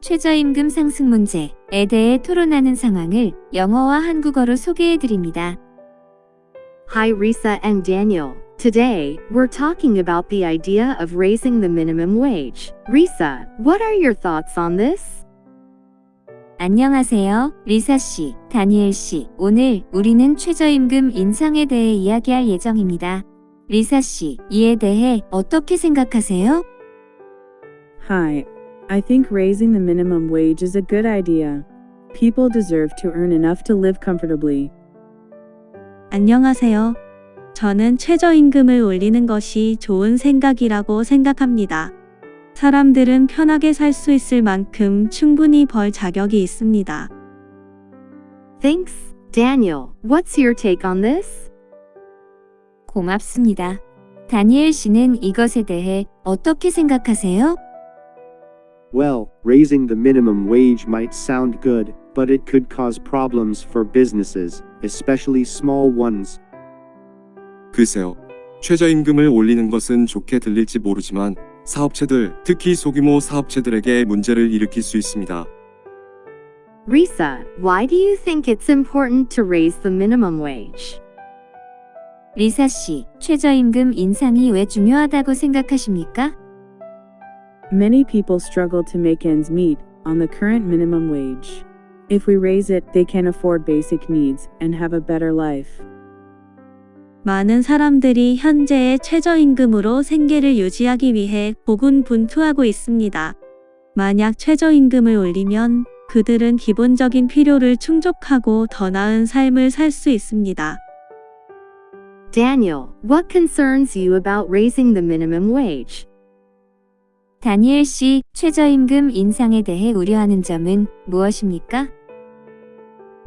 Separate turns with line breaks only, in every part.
최저임금 상승 문제에 대해 토론하는 상황을 영어와 한국어로 소개해 드립니다.
Hi Risa and Daniel. Today, we're talking about the idea of raising the minimum wage. Risa, what are your thoughts on this?
안녕하세요, 리사 씨, 다니엘 씨. 오늘 우리는 최저임금 인상에 대해 이야기할 예정입니다. 리사 씨, 이에 대해 어떻게 생각하세요?
Hi. I think raising the minimum wage is a good idea. People deserve to earn enough to live comfortably.
안녕하세요. 저는 최저임금을 올리는 것이 좋은 생각이라고 생각합니다. 사람들은 편하게 살 수 있을 만큼 충분히 벌 자격이 있습니다.
Thanks, Daniel. What's your take on this?
고맙습니다. 다니엘 씨는 이것에 대해 어떻게 생각하세요?
Well, raising the minimum wage might sound good, but it could cause problems for businesses, especially small ones.
글쎄요. 최저임금을 올리는 것은 좋게 들릴지 모르지만 사업체들, 특히 소규모 사업체들에게 문제를 일으킬 수 있습니다.
Risa, why do you think it's important to raise the minimum wage?
리사 씨, 최저임금 인상이 왜 중요하다고 생각하십니까?
Many people struggle to make ends meet on the current minimum wage. If we raise it, they can afford basic needs and have a better life.
많은 사람들이 현재의 최저임금으로 생계를 유지하기 위해 고군분투하고 있습니다. 만약 최저임금을 올리면 그들은 기본적인 필요를 충족하고 더 나은 삶을 살 수 있습니다.
Daniel, what concerns you about raising the minimum wage?
다니엘 씨, 최저임금 인상에 대해 우려하는 점은 무엇입니까?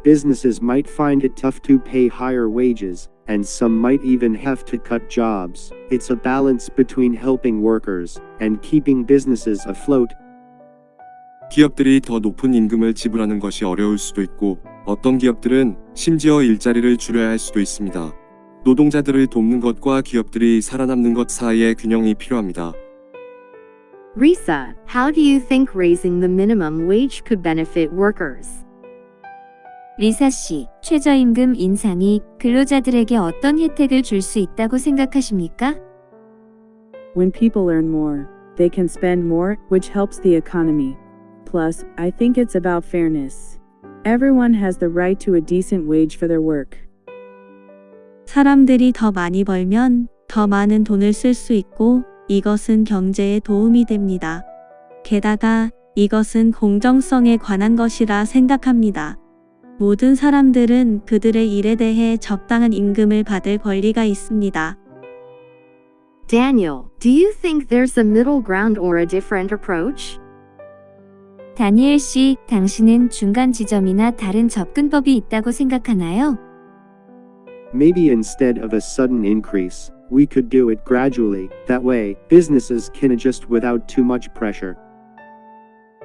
Businesses might find it tough to pay higher wages, and some might even have to cut jobs. It's a balance between helping workers and keeping businesses afloat.
기업들이 더 높은 임금을 지불하는 것이 어려울 수도 있고 어떤 기업들은 심지어 일자리를 줄여야 할 수도 있습니다. 노동자들을 돕는 것과 기업들이 살아남는 것 사이의 균형이 필요합니다.
Risa, how do you think raising the minimum wage could benefit workers?
리사 씨, 최저임금 인상이 근로자들에게 어떤 혜택을 줄 수 있다고 생각하십니까?
When people earn more, they can spend more, which helps the economy. Plus, I think it's about fairness. Everyone has the right to a decent wage for their work.
사람들이 더 많이 벌면 더 많은 돈을 쓸 수 있고 이것은 경제에 도움이 됩니다. 게다가 이것은 공정성에 관한 것이라 생각합니다. 모든 사람들은 그들의 일에 대해 적당한 임금을 받을 권리가 있습니다.
Daniel, do you think there's a middle ground or a different approach?
다니엘 씨, 당신은 중간 지점이나 다른 접근법이 있다고 생각하나요?
Maybe instead of a sudden increase, we could do it gradually. That way, businesses can adjust without too much pressure.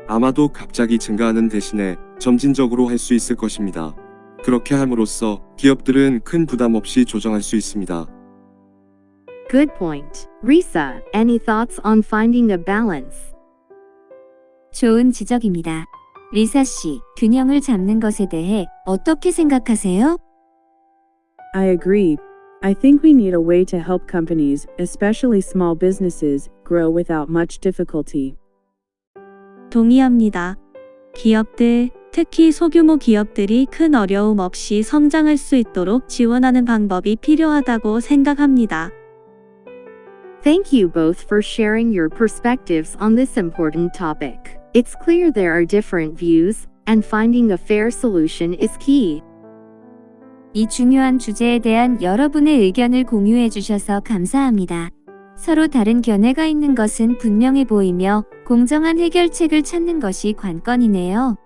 아마도 갑자기 증가하는 대신에 점진적으로 할 수 있을 것입니다. 그렇게 함으로써 기업들은 큰 부담 없이 조정할 수 있습니다.
Good point. Risa, any thoughts on finding a balance?
좋은 지적입니다. 리사 씨, 균형을 잡는 것에 대해 어떻게 생각하세요?
I agree. I think we need a way to help companies, especially small businesses, grow without much difficulty.
동의합니다. 기업들, 특히 소규모 기업들이 큰 어려움 없이 성장할 수 있도록 지원하는 방법이 필요하다고 생각합니다.
Thank you both for sharing your perspectives on this important topic. It's clear there are different views, and finding a fair solution is key.
이 중요한 주제에 대한 여러분의 의견을 공유해 주셔서 감사합니다. 서로 다른 견해가 있는 것은 분명해 보이며 공정한 해결책을 찾는 것이 관건이네요.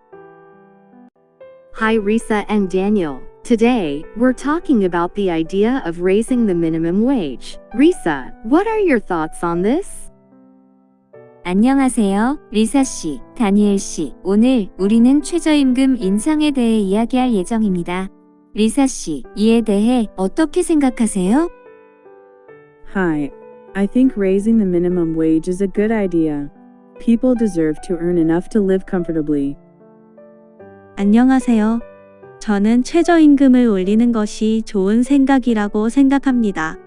Hi Risa and Daniel. Today, we're talking about the idea of raising the minimum wage. Risa, what are your thoughts on this?
안녕하세요, 리사 씨, 다니엘 씨. 오늘 우리는 최저임금 인상에 대해 이야기할 예정입니다. 리사 씨, 이에 대해 어떻게 생각하세요?
Hi. I think raising the minimum wage is a good idea. People deserve to earn enough to live comfortably.
안녕하세요. 저는 최저임금을 올리는 것이 좋은 생각이라고 생각합니다.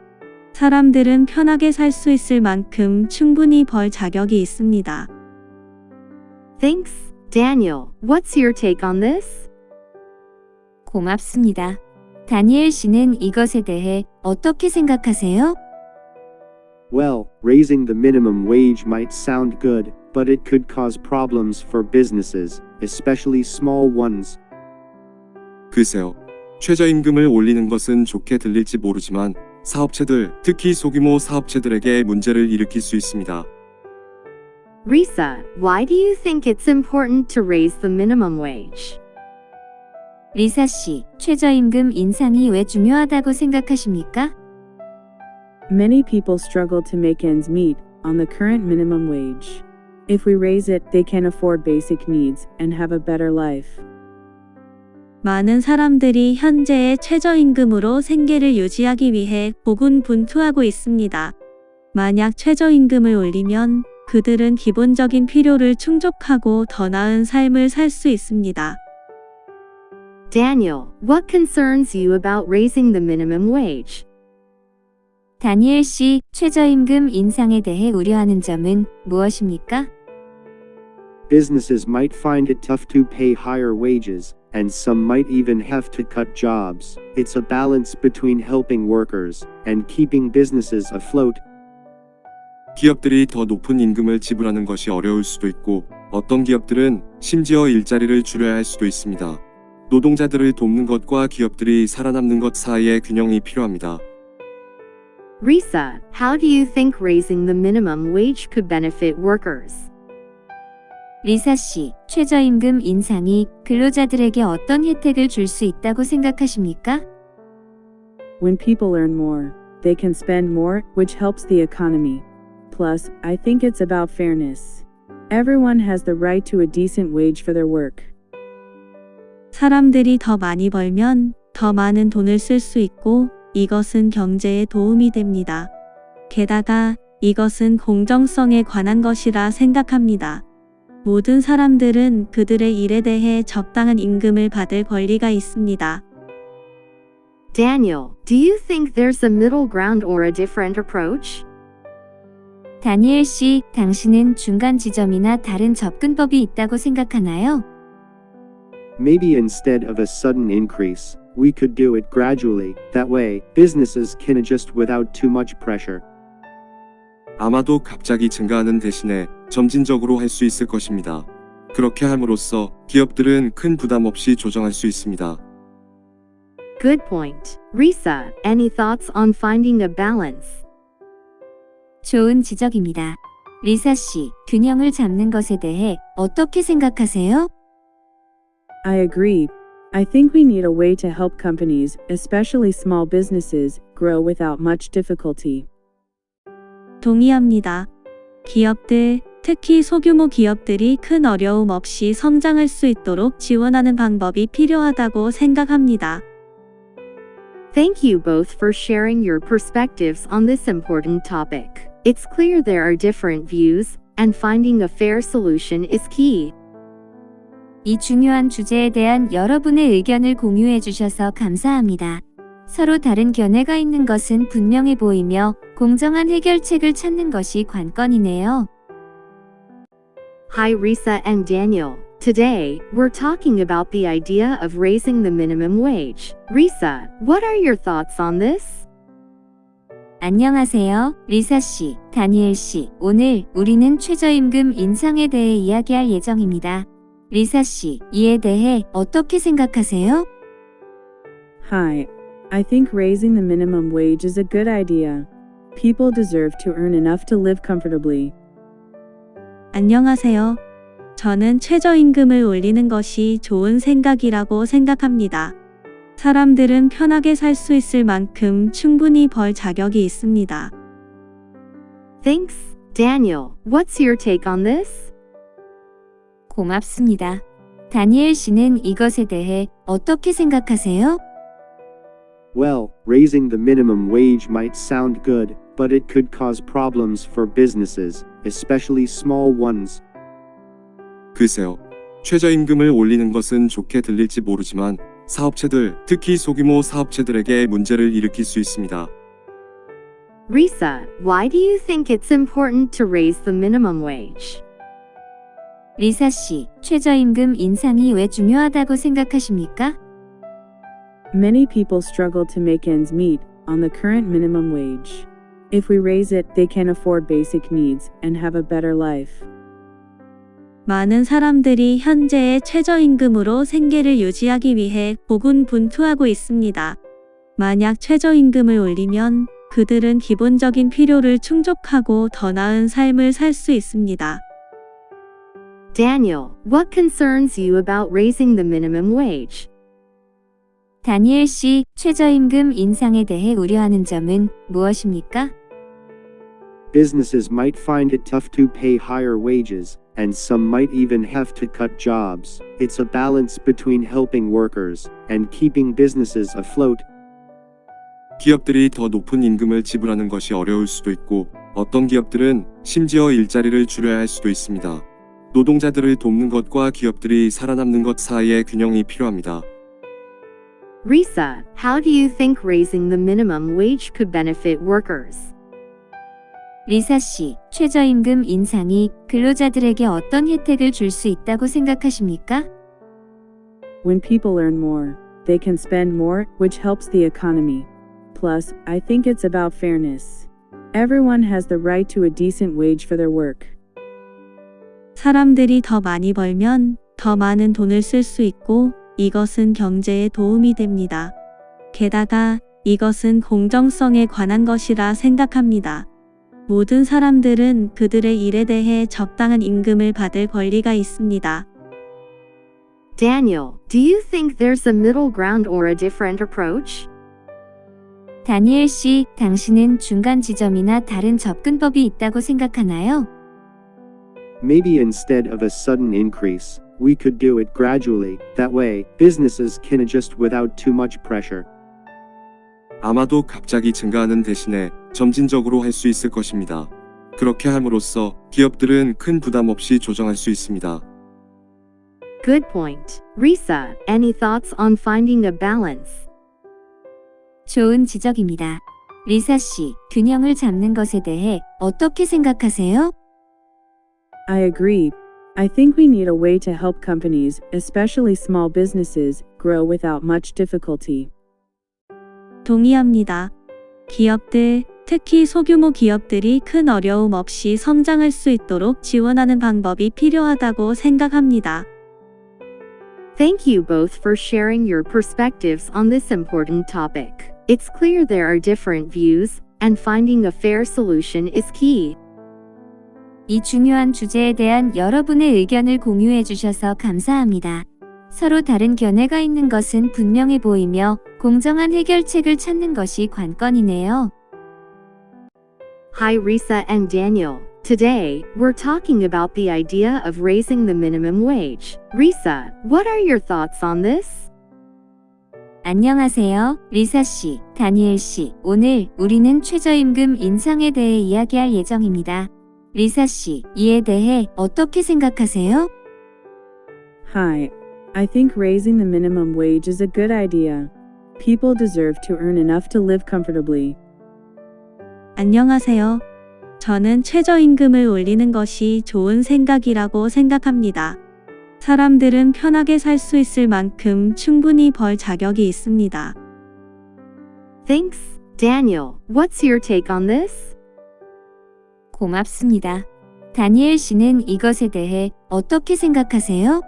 사람들은 편하게 살 수 있을 만큼 충분히 벌 자격이 있습니다.
Thanks, Daniel. What's your take on this?
고맙습니다. 다니엘 씨는 이것에 대해 어떻게 생각하세요?
Well, raising the minimum wage might sound good, but it could cause problems for businesses, especially small ones.
글쎄요. 최저임금을 올리는 것은 좋게 들릴지 모르지만 사업체들, 특히 소규모 사업체들에게 문제를 일으킬 수 있습니다.
Risa, why do you think it's important to raise the minimum wage?
리사 씨, 최저임금 인상이 왜 중요하다고 생각하십니까?
Many people struggle to make ends meet on the current minimum wage. If we raise it, they can afford basic needs and have a better life.
많은 사람들이 현재의 최저임금으로 생계를 유지하기 위해 고군분투하고 있습니다. 만약 최저임금을 올리면 그들은 기본적인 필요를 충족하고 더 나은 삶을 살 수 있습니다.
Daniel, what concerns you about raising the minimum wage?
다니엘 씨, 최저임금 인상에 대해 우려하는 점은 무엇입니까?
Businesses might find it tough to pay higher wages, and some might even have to cut jobs. It's a balance between helping workers and keeping businesses afloat.
기업들이 더 높은 임금을 지불하는 것이 어려울 수도 있고 어떤 기업들은 심지어 일자리를 줄여야 할 수도 있습니다. 노동자들을 돕는 것과 기업들이 살아남는 것 사이의 균형이 필요합니다.
Risa, how do you think raising the minimum wage could benefit workers?
리사 씨, 최저임금 인상이 근로자들에게 어떤 혜택을 줄 수 있다고 생각하십니까?
When people earn more, they can spend more, which helps the economy. Plus, I think it's about fairness. Everyone has the right to a decent wage for their work.
사람들이 더 많이 벌면 더 많은 돈을 쓸 수 있고 이것은 경제에 도움이 됩니다. 게다가 이것은 공정성에 관한 것이라 생각합니다. 모든 사람들은 그들의 일에 대해 적당한 임금을 받을 권리가 있습니다.
Daniel, do you think there's a middle ground or a different approach?
다니엘 씨, 당신은 중간 지점이나 다른 접근법이 있다고 생각하나요?
Maybe instead of a sudden increase, we could do it gradually. That way, businesses can adjust without too much pressure.
아마도 갑자기 증가하는 대신에 점진적으로 할 수 있을 것입니다. 그렇게 함으로써 기업들은 큰 부담 없이 조정할 수 있습니다.
Good point. Risa, any thoughts on finding a balance?
좋은 지적입니다. 리사 씨, 균형을 잡는 것에 대해 어떻게 생각하세요?
I agree. I think we need a way to help companies, especially small businesses, grow without much difficulty.
동의합니다. 기업들, 특히 소규모 기업들이 큰 어려움 없이 성장할 수 있도록 지원하는 방법이 필요하다고 생각합니다.
Thank you both for sharing your perspectives on this important topic. It's clear there are different views, and finding a fair solution is key.
이 중요한 주제에 대한 여러분의 의견을 공유해 주셔서 감사합니다. 서로 다른 견해가 있는 것은 분명해 보이며 공정한 해결책을 찾는 것이 관건이네요.
Hi Risa and Daniel. Today, we're talking about the idea of raising the minimum wage. Risa, what are your thoughts on this?
안녕하세요, 리사 씨, 다니엘 씨. 오늘 우리는 최저임금 인상에 대해 이야기할 예정입니다. 리사 씨, 이에 대해 어떻게 생각하세요?
Hi. I think raising the minimum wage is a good idea. People deserve to earn enough to live comfortably.
안녕하세요. 저는 최저임금을 올리는 것이 좋은 생각이라고 생각합니다. 사람들은 편하게 살 수 있을 만큼 충분히 벌 자격이 있습니다.
Thanks, Daniel. What's your take on this?
고맙습니다. 다니엘 씨는 이것에 대해 어떻게 생각하세요?
Well, raising the minimum wage might sound good, but it could cause problems for businesses, especially small ones.
글쎄요. 최저임금을 올리는 것은 좋게 들릴지 모르지만 사업체들, 특히 소규모 사업체들에게 문제를 일으킬 수 있습니다.
Risa, why do you think it's important to raise the minimum wage?
리사 씨, 최저임금 인상이 왜 중요하다고 생각하십니까?
Many people struggle to make ends meet on the current minimum wage. If we raise it, they can afford basic needs and have a better life.
많은 사람들이 현재의 최저임금으로 생계를 유지하기 위해 고군분투하고 있습니다. 만약 최저임금을 올리면 그들은 기본적인 필요를 충족하고 더 나은 삶을 살 수 있습니다.
Daniel, what concerns you about raising the minimum wage?
다니엘 씨, 최저임금 인상에 대해 우려하는 점은 무엇입니까?
Businesses might find it tough to pay higher wages, and some might even have to cut jobs. It's a balance between helping workers and keeping businesses afloat.
기업들이 더 높은 임금을 지불하는 것이 어려울 수도 있고 어떤 기업들은 심지어 일자리를 줄여야 할 수도 있습니다. 노동자들을 돕는 것과 기업들이 살아남는 것 사이의 균형이 필요합니다.
Risa, how do you think raising the minimum wage could benefit workers?
리사 씨, 최저임금 인상이 근로자들에게 어떤 혜택을 줄 수 있다고 생각하십니까?
When people earn more, they can spend more, which helps the economy. Plus, I think it's about fairness. Everyone has the right to a decent wage for their work.
사람들이 더 많이 벌면 더 많은 돈을 쓸 수 있고 이것은 경제에 도움이 됩니다. 게다가 이것은 공정성에 관한 것이라 생각합니다. 모든 사람들은 그들의 일에 대해 적당한 임금을 받을 권리가 있습니다.
Daniel, do you think there's a middle ground or a different approach?
다니엘 씨, 당신은 중간 지점이나 다른 접근법이 있다고 생각하나요?
Maybe instead of a sudden increase, we could do it gradually. That way, businesses can adjust without too much pressure.
아마도 갑자기 증가하는 대신에 점진적으로 할 수 있을 것입니다. 그렇게 함으로써 기업들은 큰 부담 없이 조정할 수 있습니다.
Good point. Risa, any thoughts on finding a balance?
좋은 지적입니다. 리사 씨, 균형을 잡는 것에 대해 어떻게 생각하세요?
I agree. I think we need a way to help companies, especially small businesses, grow without much difficulty.
동의합니다. 기업들, 특히 소규모 기업들이 큰 어려움 없이 성장할 수 있도록 지원하는 방법이 필요하다고 생각합니다.
Thank you both for sharing your perspectives on this important topic. It's clear there are different views, and finding a fair solution is key.
이 중요한 주제에 대한 여러분의 의견을 공유해 주셔서 감사합니다. 서로 다른 견해가 있는 것은 분명해 보이며 공정한 해결책을 찾는 것이 관건이네요.
Hi Risa and Daniel. Today, we're talking about the idea of raising the minimum wage. Risa, what are your thoughts on this?
안녕하세요, 리사 씨, 다니엘 씨. 오늘 우리는 최저임금 인상에 대해 이야기할 예정입니다. 리사 씨, 이에 대해 어떻게 생각하세요?
Hi. I think raising the minimum wage is a good idea. People deserve to earn enough to live comfortably.
안녕하세요. 저는 최저임금을 올리는 것이 좋은 생각이라고 생각합니다. 사람들은 편하게 살 수 있을 만큼 충분히 벌 자격이 있습니다.
Thanks, Daniel. What's your take on this?
고맙습니다. 다니엘 씨는 이것에 대해 어떻게 생각하세요?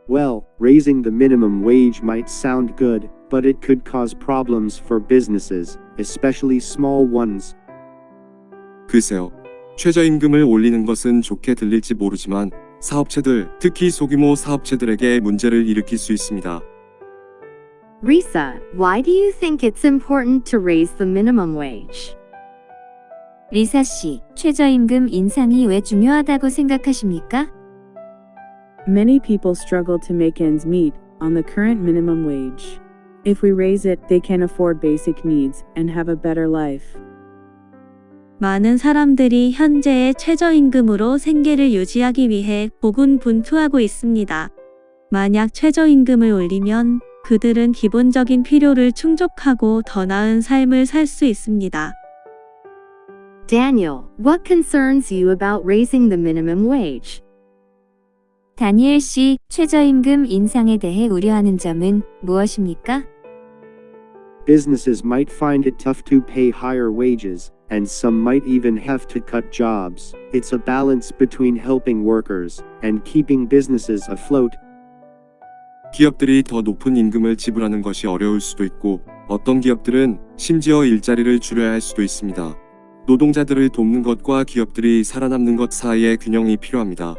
Well, raising the minimum wage might sound good, but it could cause problems for businesses, especially small ones.
글쎄요. 최저임금을 올리는 것은 좋게 들릴지 모르지만 사업체들, 특히 소규모 사업체들에게 문제를 일으킬 수 있습니다.
Risa, why do you think it's important to raise the minimum wage?
리사 씨, 최저임금 인상이 왜 중요하다고 생각하십니까?
Many people struggle to make ends meet on the current minimum wage. If we raise it, they can afford basic needs and have a better life.
많은 사람들이 현재의 최저임금으로 생계를 유지하기 위해 고군분투하고 있습니다. 만약 최저임금을 올리면 그들은 기본적인 필요를 충족하고 더 나은 삶을 살 수 있습니다.
Daniel, what concerns you about raising the minimum wage?
다니엘 씨, 최저임금 인상에 대해 우려하는 점은 무엇입니까?
Businesses might find it tough to pay higher wages, and some might even have to cut jobs. It's a balance between helping workers and keeping businesses afloat.
기업들이 더 높은 임금을 지불하는 것이 어려울 수도 있고, 어떤 기업들은 심지어 일자리를 줄여야 할 수도 있습니다. 노동자들을 돕는 것과 기업들이 살아남는 것 사이의 균형이 필요합니다.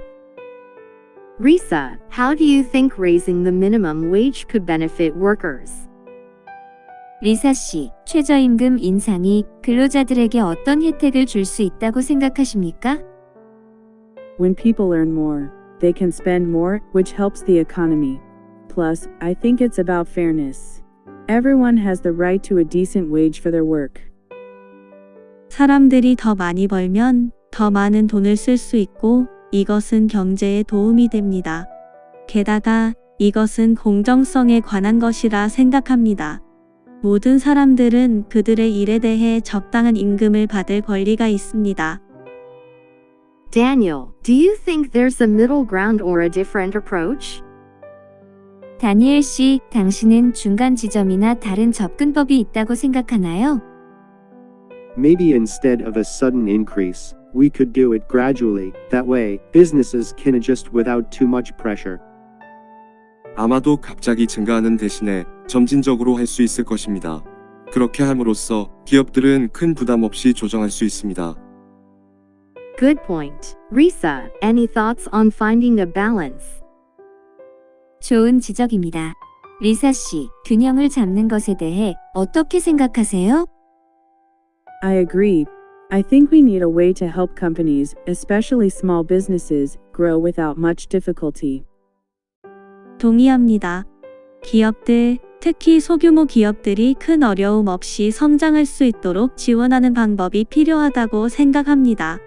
Risa, how do you think raising the minimum wage could benefit workers?
리사 씨, 최저임금 인상이 근로자들에게 어떤 혜택을 줄 수 있다고 생각하십니까?
When people earn more, they can spend more, which helps the economy. Plus, I think it's about fairness. Everyone has the right to a decent wage for their work.
사람들이 더 많이 벌면 더 많은 돈을 쓸 수 있고 이것은 경제에 도움이 됩니다. 게다가 이것은 공정성에 관한 것이라 생각합니다. 모든 사람들은 그들의 일에 대해 적당한 임금을 받을 권리가 있습니다.
Daniel, do you think there's a middle ground or a different approach?
다니엘 씨, 당신은 중간 지점이나 다른 접근법이 있다고 생각하나요?
Maybe instead of a sudden increase, we could do it gradually. That way, businesses can adjust without too much pressure.
아마도 갑자기 증가하는 대신에 점진적으로 할 수 있을 것입니다. 그렇게 함으로써 기업들은 큰 부담 없이 조정할 수 있습니다.
Good point. Risa, any thoughts on finding a balance?
좋은 지적입니다. 리사 씨, 균형을 잡는 것에 대해 어떻게 생각하세요?
I agree. I think we need a way to help companies, especially small businesses, grow without much difficulty.
동의합니다. 기업들, 특히 소규모 기업들이 큰 어려움 없이 성장할 수 있도록 지원하는 방법이 필요하다고 생각합니다.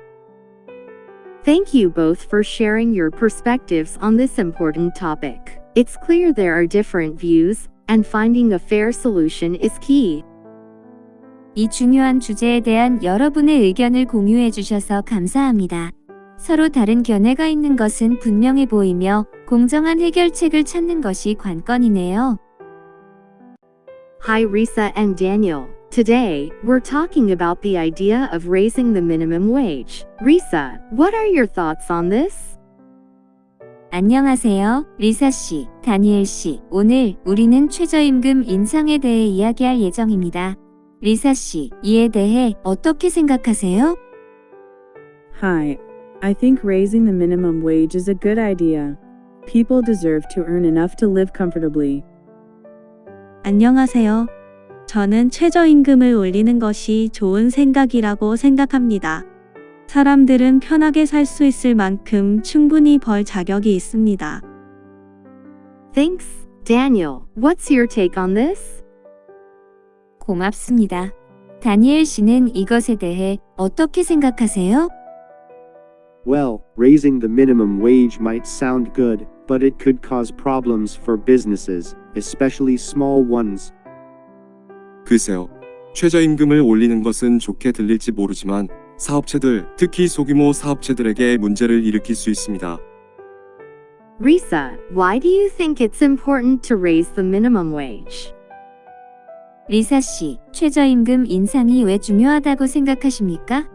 Thank you both for sharing your perspectives on this important topic. It's clear there are different views, and finding a fair solution is key.
이 중요한 주제에 대한 여러분의 의견을 공유해 주셔서 감사합니다. 서로 다른 견해가 있는 것은 분명해 보이며 공정한 해결책을 찾는 것이 관건이네요.
Hi Risa and Daniel. Today, we're talking about the idea of raising the minimum wage. Risa, what are your thoughts on this?
안녕하세요, 리사 씨, 다니엘 씨. 오늘 우리는 최저임금 인상에 대해 이야기할 예정입니다. 리사 씨, 이에 대해 어떻게 생각하세요?
Hi. I think raising the minimum wage is a good idea. People deserve to earn enough to live comfortably.
안녕하세요. 저는 최저임금을 올리는 것이 좋은 생각이라고 생각합니다. 사람들은 편하게 살 수 있을 만큼 충분히 벌 자격이 있습니다.
Thanks, Daniel. What's your take on this?
고맙습니다. 다니엘 씨는 이것에 대해 어떻게 생각하세요?
Well, raising the minimum wage might sound good, but it could cause problems for businesses, especially small ones.
글쎄요. 최저임금을 올리는 것은 좋게 들릴지 모르지만 사업체들, 특히 소규모 사업체들에게 문제를 일으킬 수 있습니다.
Risa, why do you think it's important to raise the minimum wage?
리사 씨, 최저임금 인상이 왜 중요하다고 생각하십니까?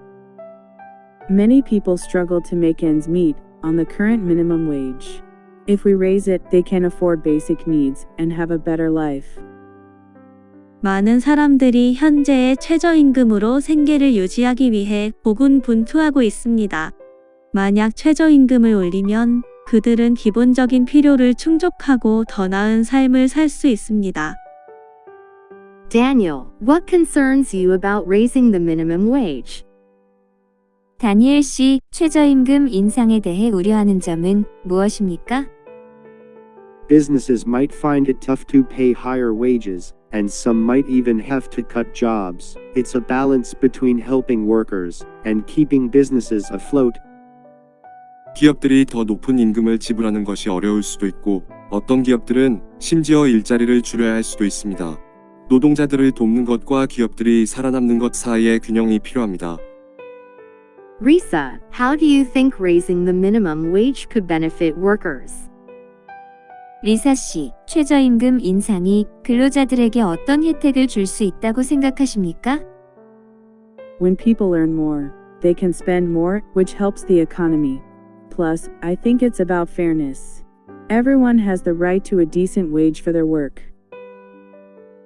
Many people struggle to make ends meet on the current minimum wage. If we raise it, they can afford basic needs and have a better life.
많은 사람들이 현재의 최저임금으로 생계를 유지하기 위해 고군분투하고 있습니다. 만약 최저임금을 올리면 그들은 기본적인 필요를 충족하고 더 나은 삶을 살 수 있습니다.
Daniel, what concerns you about raising the minimum wage?
다니엘 씨, 최저임금 인상에 대해 우려하는 점은 무엇입니까?
businesses might find it tough to pay higher wages, and some might even have to cut jobs. It's a balance between helping workers and keeping businesses afloat.
기업들이 더 높은 임금을 지불하는 것이 어려울 수도 있고, 어떤 기업들은 심지어 일자리를 줄여야 할 수도 있습니다. 노동자들을 돕는 것과 기업들이 살아남는 것 사이의 균형이 필요합니다.
Risa, how do you think raising the minimum wage could benefit workers?
리사 씨, 최저임금 인상이 근로자들에게 어떤 혜택을 줄 수 있다고 생각하십니까?
When people earn more, they can spend more, which helps the economy. Plus, I think it's about fairness. Everyone has the right to a decent wage for their work.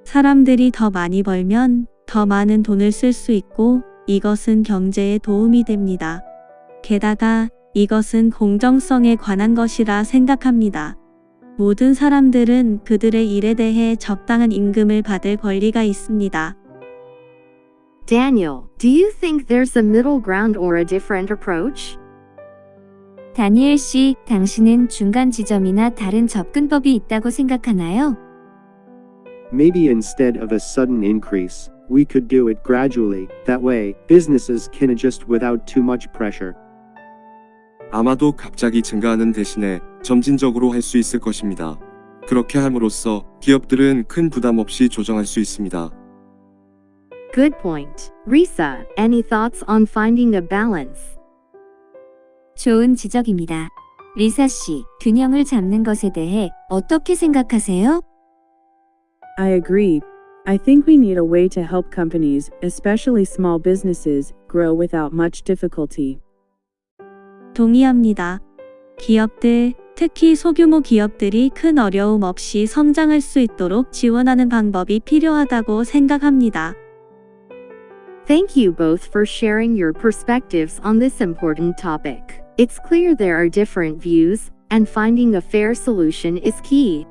사람들이 더 많이 벌면 더 많은 돈을 쓸 수 있고 이것은 경제에 도움이 됩니다. 게다가 이것은 공정성에 관한 것이라 생각합니다. 모든 사람들은 그들의 일에 대해 적당한 임금을 받을 권리가 있습니다.
Daniel, do you think there's a middle ground or a different approach?
다니엘 씨, 당신은 중간 지점이나 다른 접근법이 있다고 생각하나요?
Maybe instead of a sudden increase, we could do it gradually. That way, businesses can adjust without too much pressure.
아마도 갑자기 증가하는 대신에 점진적으로 할 수 있을 것입니다. 그렇게 함으로써 기업들은 큰 부담 없이 조정할 수 있습니다.
Good point. Risa, any thoughts on finding a balance?
좋은 지적입니다. 리사 씨, 균형을 잡는 것에 대해 어떻게 생각하세요?
I agree. I think we need a way to help companies, especially small businesses, grow without much difficulty.
동의합니다. 기업들, 특히 소규모 기업들이 큰 어려움 없이 성장할 수 있도록 지원하는 방법이 필요하다고 생각합니다.
Thank you both for sharing your perspectives on this important topic. It's clear there are different views, and finding a fair solution is key.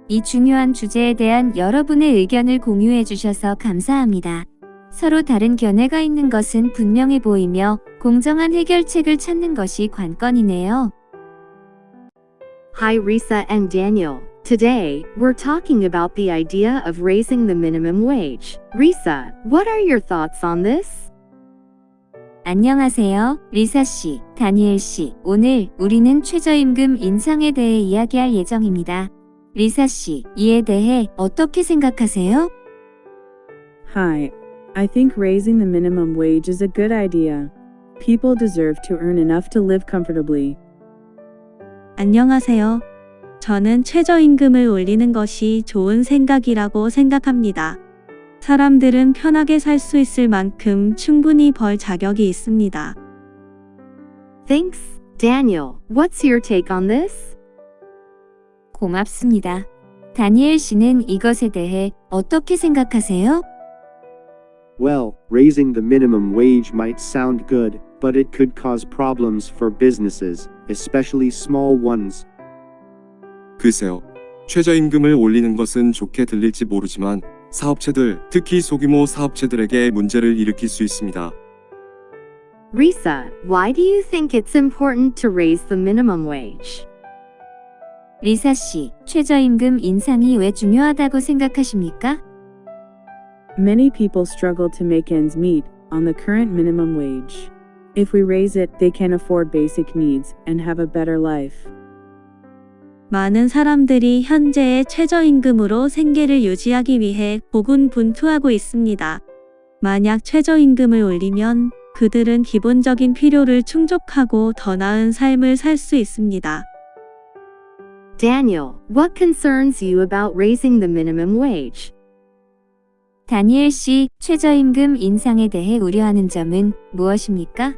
이 중요한 주제에 대한 여러분의 의견을 공유해 주셔서 감사합니다. 서로 다른 견해가 있는 것은 분명해 보이며 공정한 해결책을 찾는 것이 관건이네요.
Hi Risa and Daniel. Today, we're talking about the idea of raising the minimum wage. Risa, what are your thoughts on this?
안녕하세요, 리사 씨, 다니엘 씨. 오늘 우리는 최저임금 인상에 대해 이야기할 예정입니다. 리사 씨, 이에 대해 어떻게 생각하세요?
Hi. I think raising the minimum wage is a good idea. People deserve to earn enough to live comfortably.
안녕하세요. 저는 최저임금을 올리는 것이 좋은 생각이라고 생각합니다. 사람들은 편하게 살 수 있을 만큼 충분히 벌 자격이 있습니다.
Thanks, Daniel. What's your take on this?
고맙습니다. 다니엘 씨는 이것에 대해 어떻게 생각하세요?
Well, raising the minimum wage might sound good, but it could cause problems for businesses, especially small ones.
글쎄요. 최저임금을 올리는 것은 좋게 들릴지 모르지만 사업체들, 특히 소규모 사업체들에게 문제를 일으킬 수 있습니다.
Risa, why do you think it's important to raise the minimum wage?
리사 씨, 최저임금 인상이 왜 중요하다고 생각하십니까?
Many people struggle to make ends meet on the current minimum wage. If we raise it, they can afford basic needs and have a better life.
많은 사람들이 현재의 최저임금으로 생계를 유지하기 위해 고군분투하고 있습니다. 만약 최저임금을 올리면 그들은 기본적인 필요를 충족하고 더 나은 삶을 살 수 있습니다.
Daniel, what concerns you about raising the minimum wage?
다니엘 씨, 최저임금 인상에 대해 우려하는 점은 무엇입니까?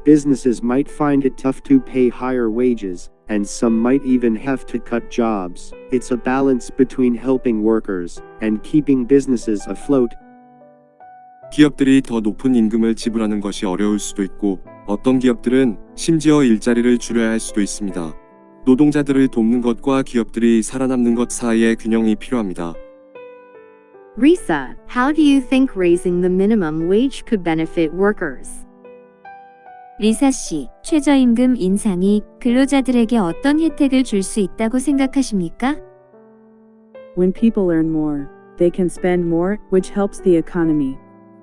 Businesses might find it tough to pay higher wages, and some might even have to cut jobs. It's a balance between helping workers and keeping businesses afloat.
기업들이 더 높은 임금을 지불하는 것이 어려울 수도 있고, 어떤 기업들은 심지어 일자리를 줄여야 할 수도 있습니다. 노동자들을 돕는 것과 기업들이 살아남는 것 사이의 균형이 필요합니다.
Risa, how do you think raising the minimum wage could benefit workers?
리사 씨, 최저임금 인상이 근로자들에게 어떤 혜택을 줄 수 있다고 생각하십니까?
When people earn more, they can spend more, which helps the economy.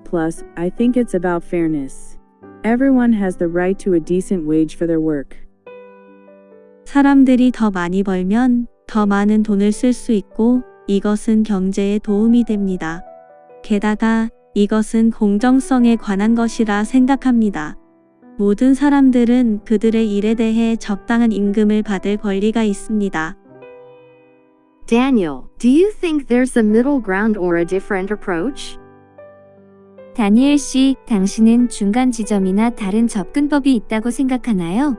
Plus, I think it's about fairness. Everyone has the right to a decent wage for their work.
사람들이 더 많이 벌면 더 많은 돈을 쓸 수 있고 이것은 경제에 도움이 됩니다. 게다가 이것은 공정성에 관한 것이라 생각합니다. 모든 사람들은 그들의 일에 대해 적당한 임금을 받을 권리가 있습니다.
Daniel, do you think there's a middle ground or a different approach?
다니엘 씨, 당신은 중간 지점이나 다른 접근법이 있다고 생각하나요?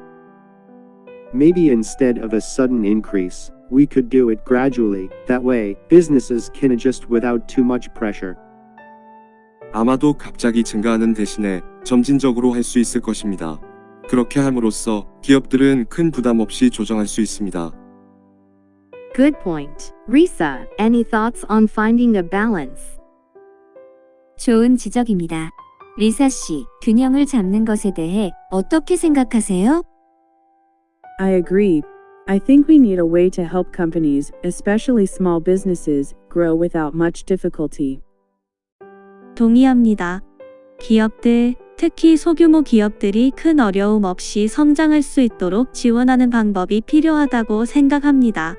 Maybe instead of a sudden increase, we could do it gradually. That way, businesses can adjust without too much pressure.
아마도 갑자기 증가하는 대신에 점진적으로 할 수 있을 것입니다. 그렇게 함으로써 기업들은 큰 부담 없이 조정할 수 있습니다.
Good point. Risa, any thoughts on finding a balance?
좋은 지적입니다. 리사 씨, 균형을 잡는 것에 대해 어떻게 생각하세요?
I agree. I think we need a way to help companies, especially small businesses, grow without much difficulty.
동의합니다. 기업들, 특히 소규모 기업들이 큰 어려움 없이 성장할 수 있도록 지원하는 방법이 필요하다고 생각합니다.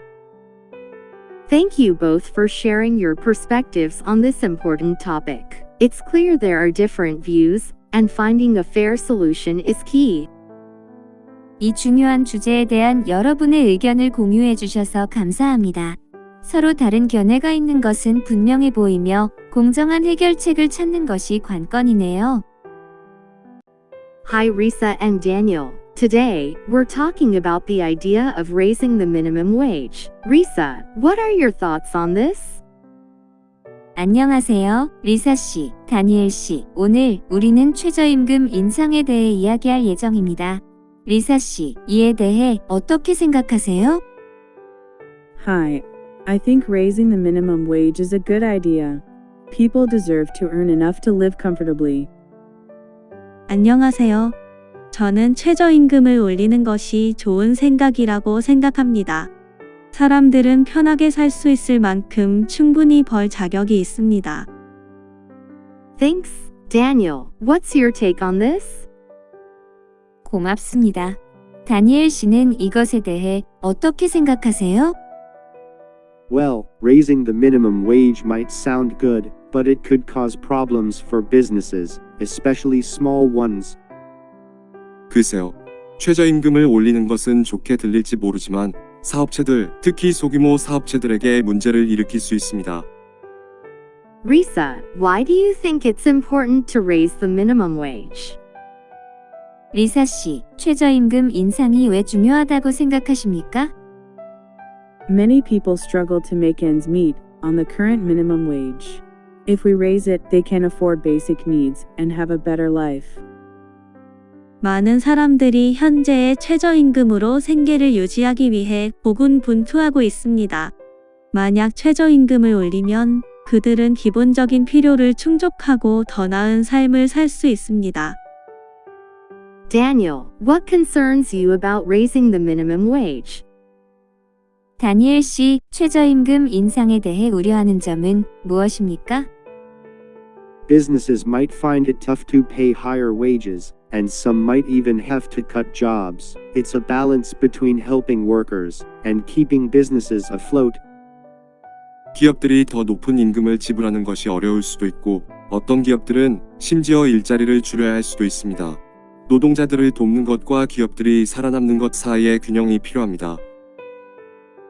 Thank you both for sharing your perspectives on this important topic. It's clear there are different views, and finding a fair solution is key.
이 중요한 주제에 대한 여러분의 의견을 공유해 주셔서 감사합니다. 서로 다른 견해가 있는 것은 분명해 보이며 공정한 해결책을 찾는 것이 관건이네요.
Hi Risa and Daniel. Today, we're talking about the idea of raising the minimum wage. Risa, what are your thoughts on this?
안녕하세요, 리사 씨, 다니엘 씨. 오늘 우리는 최저임금 인상에 대해 이야기할 예정입니다. 리사 씨, 이에 대해 어떻게 생각하세요?
Hi. I think raising the minimum wage is a good idea. People deserve to earn enough to live comfortably.
안녕하세요. 저는 최저임금을 올리는 것이 좋은 생각이라고 생각합니다. 사람들은 편하게 살 수 있을 만큼 충분히 벌 자격이 있습니다.
Thanks, Daniel. What's your take on this?
고맙습니다. 다니엘 씨는 이것에 대해 어떻게 생각하세요?
Well, raising the minimum wage might sound good, but it could cause problems for businesses, especially small ones.
글쎄요. 최저임금을 올리는 것은 좋게 들릴지 모르지만 사업체들, 특히 소규모 사업체들에게 문제를 일으킬 수 있습니다.
Risa, why do you think it's important to raise the minimum wage?
리사 씨, 최저임금 인상이 왜 중요하다고 생각하십니까?
Many people struggle to make ends meet on the current minimum wage. If we raise it, they can afford basic needs and have a better life.
많은 사람들이 현재의 최저임금으로 생계를 유지하기 위해 고군분투하고 있습니다. 만약 최저임금을 올리면 그들은 기본적인 필요를 충족하고 더 나은 삶을 살 수 있습니다.
Daniel, what concerns you about raising the minimum wage?
다니엘 씨, 최저임금 인상에 대해 우려하는 점은 무엇입니까?
Businesses might find it tough to pay higher wages, and some might even have to cut jobs. It's a balance between helping workers and keeping businesses afloat.
기업들이 더 높은 임금을 지불하는 것이 어려울 수도 있고 어떤 기업들은 심지어 일자리를 줄여야 할 수도 있습니다. 노동자들을 돕는 것과 기업들이 살아남는 것 사이의 균형이 필요합니다.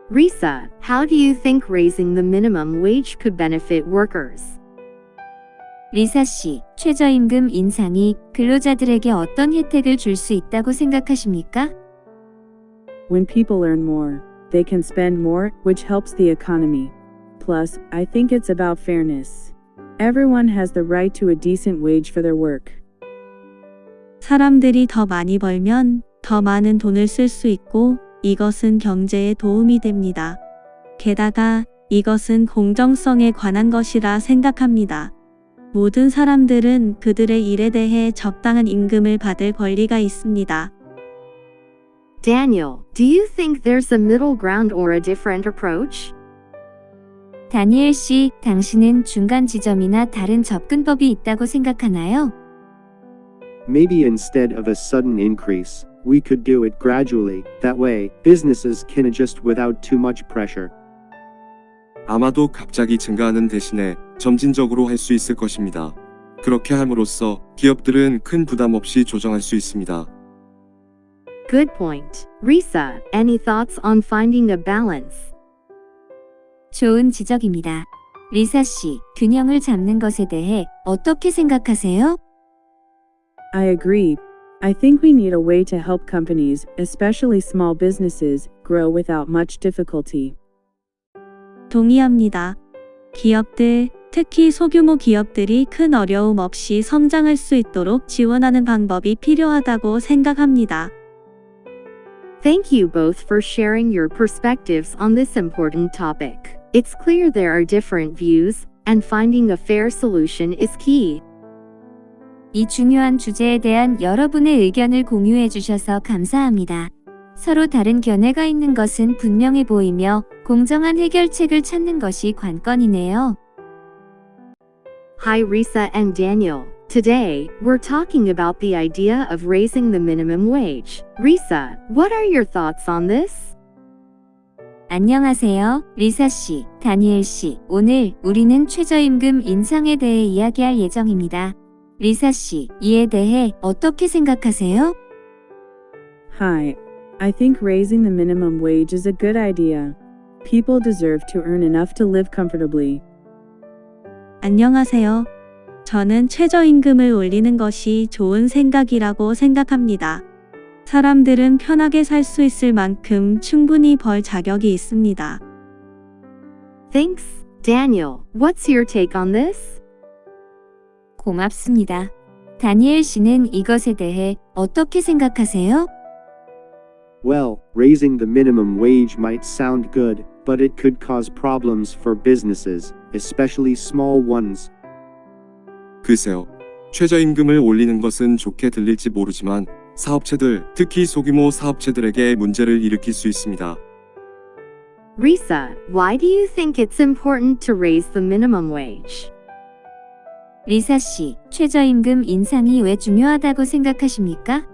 Risa, how do you think raising the minimum wage could benefit workers?
리사 씨, 최저임금 인상이 근로자들에게 어떤 혜택을 줄 수 있다고 생각하십니까?
When people earn more, they can spend more, which helps the economy. Plus, I think it's about fairness. Everyone has the right to a decent wage for their work.
사람들이 더 많이 벌면 더 많은 돈을 쓸 수 있고 이것은 경제에 도움이 됩니다. 게다가 이것은 공정성에 관한 것이라 생각합니다. 모든 사람들은 그들의 일에 대해 적당한 임금을 받을 권리가 있습니다.
Daniel, do you think there's a middle ground or a different approach?
다니엘 씨, 당신은 중간 지점이나 다른 접근법이 있다고 생각하나요?
Maybe instead of a sudden increase, we could do it gradually. That way, businesses can adjust without too much pressure.
아마도 갑자기 증가하는 대신에 점진적으로 할 수 있을 것입니다. 그렇게 함으로써 기업들은 큰 부담 없이 조정할 수 있습니다.
Good point. Risa, any thoughts on finding a balance?
좋은 지적입니다. 리사 씨, 균형을 잡는 것에 대해 어떻게 생각하세요?
I agree. I think we need a way to help companies, especially small businesses, grow without much difficulty.
동의합니다. 기업들, 특히 소규모 기업들이 큰 어려움 없이 성장할 수 있도록 지원하는 방법이 필요하다고 생각합니다.
Thank you both for sharing your perspectives on this important topic. It's clear there are different views, and finding a fair solution is key.
이 중요한 주제에 대한 여러분의 의견을 공유해 주셔서 감사합니다. 서로 다른 견해가 있는 것은 분명해 보이며 공정한 해결책을 찾는 것이 관건이네요.
Hi Risa and Daniel. Today, we're talking about the idea of raising the minimum wage. Risa, what are your thoughts on this?
안녕하세요, 리사 씨, 다니엘 씨. 오늘 우리는 최저임금 인상에 대해 이야기할 예정입니다. 리사 씨, 이에 대해 어떻게 생각하세요?
Hi. I think raising the minimum wage is a good idea. People deserve to earn enough to live comfortably.
안녕하세요. 저는 최저임금을 올리는 것이 좋은 생각이라고 생각합니다. 사람들은 편하게 살 수 있을 만큼 충분히 벌 자격이 있습니다.
Thanks, Daniel. What's your take on this?
고맙습니다. 다니엘 씨는 이것에 대해 어떻게 생각하세요?
Well, raising the minimum wage might sound good, but it could cause problems for businesses, especially small ones.
글쎄요. 최저임금을 올리는 것은 좋게 들릴지 모르지만 사업체들, 특히 소규모 사업체들에게 문제를 일으킬 수 있습니다.
Risa, why do you think it's important to raise the minimum wage?
리사 씨, 최저임금 인상이 왜 중요하다고 생각하십니까?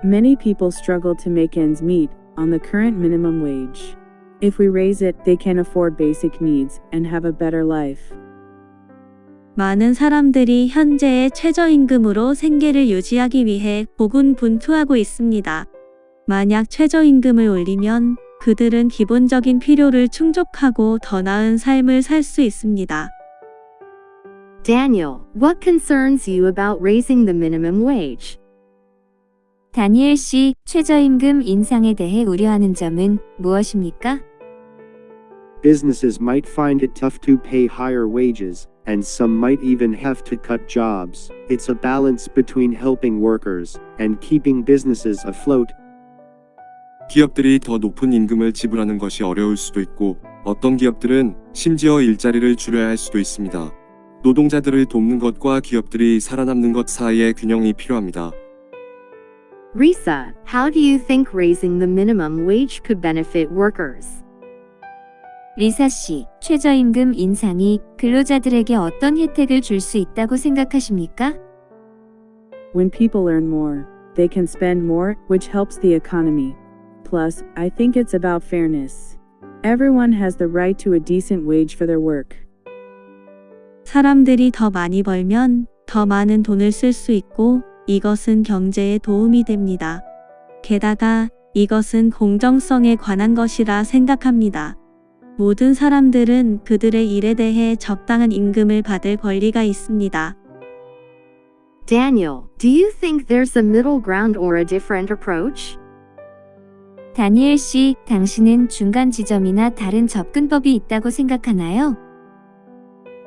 Many people struggle to make ends meet on the current minimum wage. If we raise it, they can afford basic needs and have a better life.
많은 사람들이 현재의 최저임금으로 생계를 유지하기 위해 고군분투하고 있습니다. 만약 최저임금을 올리면 그들은 기본적인 필요를 충족하고 더 나은 삶을 살 수 있습니다.
Daniel, what concerns you about raising the minimum wage?
다니엘 씨, 최저임금 인상에 대해 우려하는 점은 무엇입니까?
Businesses might find it tough to pay higher wages, and some might even have to cut jobs. It's a balance between helping workers and keeping businesses afloat.
기업들이 더 높은 임금을 지불하는 것이 어려울 수도 있고 어떤 기업들은 심지어 일자리를 줄여야 할 수도 있습니다. 노동자들을 돕는 것과 기업들이 살아남는 것 사이의 균형이 필요합니다.
Risa, how do you think raising the minimum wage could benefit workers?
리사 씨, 최저임금 인상이 근로자들에게 어떤 혜택을 줄 수 있다고 생각하십니까?
When people earn more, they can spend more, which helps the economy. Plus, I think it's about fairness. Everyone has the right to a decent wage for their work.
사람들이 더 많이 벌면 더 많은 돈을 쓸 수 있고 이것은 경제에 도움이 됩니다. 게다가 이것은 공정성에 관한 것이라 생각합니다. 모든 사람들은 그들의 일에 대해 적당한 임금을 받을 권리가 있습니다.
Daniel, do you think there's a middle ground or a different approach?
다니엘 씨, 당신은 중간 지점이나 다른 접근법이 있다고 생각하나요?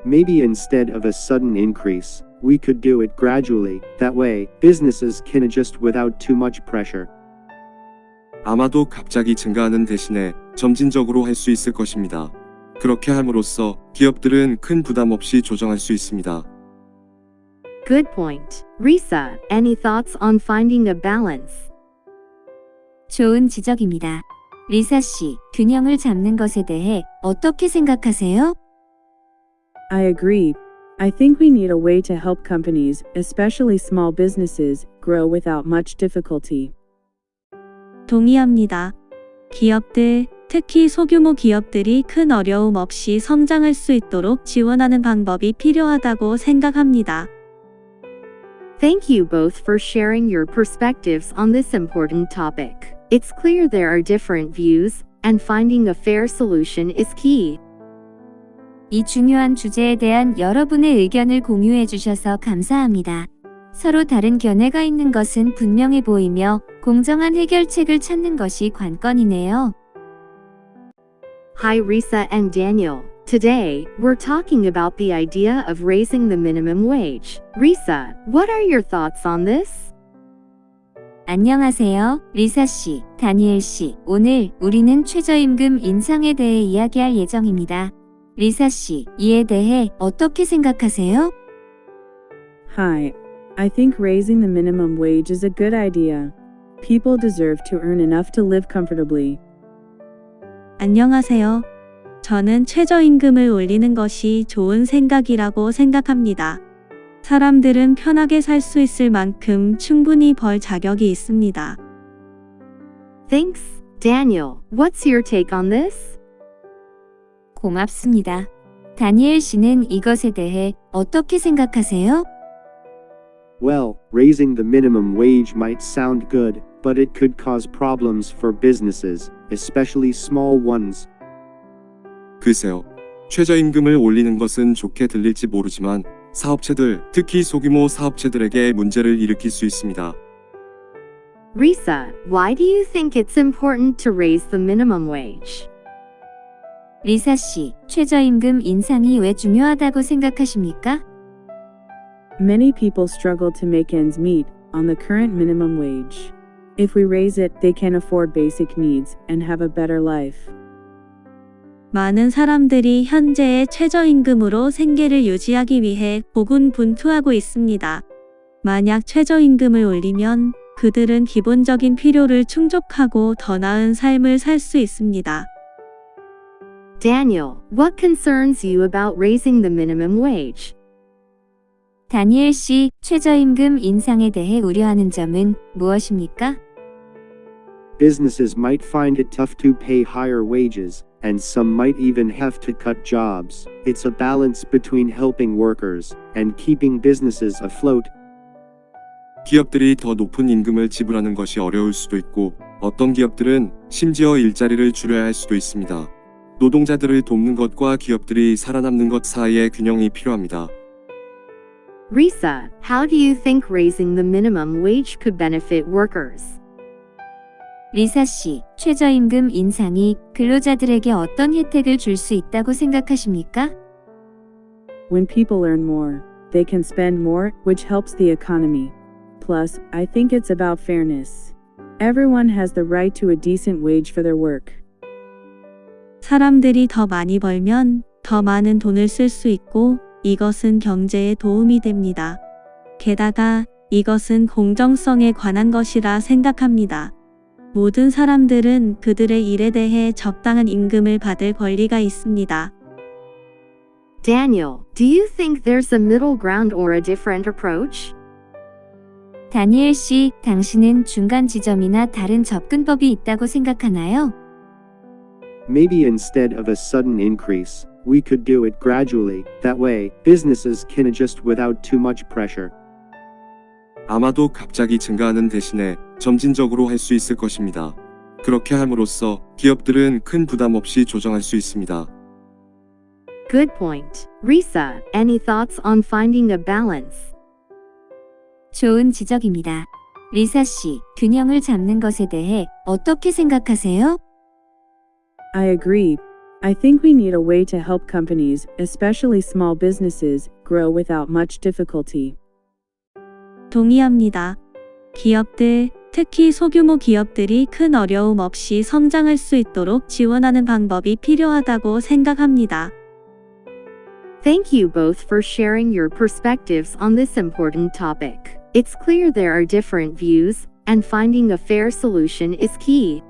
Maybe instead of a sudden increase, we could do it gradually. That way, businesses can adjust without too much pressure.
아마도 갑자기 증가하는 대신에 점진적으로 할 수 있을 것입니다. 그렇게 함으로써 기업들은 큰 부담 없이 조정할 수 있습니다.
Good point. Risa, any thoughts on finding a balance?
좋은 지적입니다. 리사 씨, 균형을 잡는 것에 대해 어떻게 생각하세요?
I agree. I think we need a way to help companies, especially small businesses, grow without much difficulty.
동의합니다. 기업들, 특히 소규모 기업들이 큰 어려움 없이 성장할 수 있도록 지원하는 방법이 필요하다고 생각합니다.
Thank you both for sharing your perspectives on this important topic. It's clear there are different views, and finding a fair solution is key.
이 중요한 주제에 대한 여러분의 의견을 공유해 주셔서 감사합니다. 서로 다른 견해가 있는 것은 분명해 보이며 공정한 해결책을 찾는 것이 관건이네요.
Hi Risa and Daniel. Today, we're talking about the idea of raising the minimum wage. Risa, what are your thoughts on this?
안녕하세요, 리사 씨, 다니엘 씨. 오늘 우리는 최저임금 인상에 대해 이야기할 예정입니다. 리사 씨, 이에 대해 어떻게 생각하세요?
Hi. I think raising the minimum wage is a good idea. People deserve to earn enough to live comfortably.
안녕하세요. 저는 최저임금을 올리는 것이 좋은 생각이라고 생각합니다. 사람들은 편하게 살 수 있을 만큼 충분히 벌 자격이 있습니다.
Thanks, Daniel. What's your take on this?
고맙습니다. 다니엘 씨는 이것에 대해 어떻게 생각하세요?
Well, raising the minimum wage might sound good, but it could cause problems for businesses, especially small ones.
글쎄요. 최저임금을 올리는 것은 좋게 들릴지 모르지만 사업체들, 특히 소규모 사업체들에게 문제를 일으킬 수 있습니다.
Risa, why do you think it's important to raise the minimum wage?
리사 씨, 최저임금 인상이 왜 중요하다고 생각하십니까?
Many people struggle to make ends meet on the current minimum wage. If we raise it, they can afford basic needs and have a better life.
많은 사람들이 현재의 최저임금으로 생계를 유지하기 위해 고군분투하고 있습니다. 만약 최저임금을 올리면 그들은 기본적인 필요를 충족하고 더 나은 삶을 살 수 있습니다.
Daniel, what concerns you about raising the minimum wage?
다니엘 씨, 최저임금 인상에 대해 우려하는 점은 무엇입니까?
Businesses might find it tough to pay higher wages, and some might even have to cut jobs. It's a balance between helping workers and keeping businesses afloat.
기업들이 더 높은 임금을 지불하는 것이 어려울 수도 있고 어떤 기업들은 심지어 일자리를 줄여야 할 수도 있습니다. 노동자들을 돕는 것과 기업들이 살아남는 것 사이의 균형이 필요합니다.
Risa, how do you think raising the minimum wage could benefit workers?
리사 씨, 최저임금 인상이 근로자들에게 어떤 혜택을 줄 수 있다고 생각하십니까?
When people earn more, they can spend more, which helps the economy. Plus, I think it's about fairness. Everyone has the right to a decent wage for their work.
사람들이 더 많이 벌면 더 많은 돈을 쓸 수 있고 이것은 경제에 도움이 됩니다. 게다가 이것은 공정성에 관한 것이라 생각합니다. 모든 사람들은 그들의 일에 대해 적당한 임금을 받을 권리가 있습니다.
Daniel, do you think there's a middle ground or a different approach?
다니엘 씨, 당신은 중간 지점이나 다른 접근법이 있다고 생각하나요?
Maybe instead of a sudden increase, we could do it gradually. That way, businesses can adjust without too much pressure.
아마도 갑자기 증가하는 대신에 점진적으로 할 수 있을 것입니다. 그렇게 함으로써 기업들은 큰 부담 없이 조정할 수 있습니다.
Good point. Risa, any thoughts on finding a balance?
좋은 지적입니다. 리사 씨, 균형을 잡는 것에 대해 어떻게 생각하세요?
I agree. I think we need a way to help companies, especially small businesses, grow without much difficulty.
동의합니다. 기업들, 특히 소규모 기업들이 큰 어려움 없이 성장할 수 있도록 지원하는 방법이 필요하다고 생각합니다.
Thank you both for sharing your perspectives on this important topic. It's clear there are different views, and finding a fair solution is key.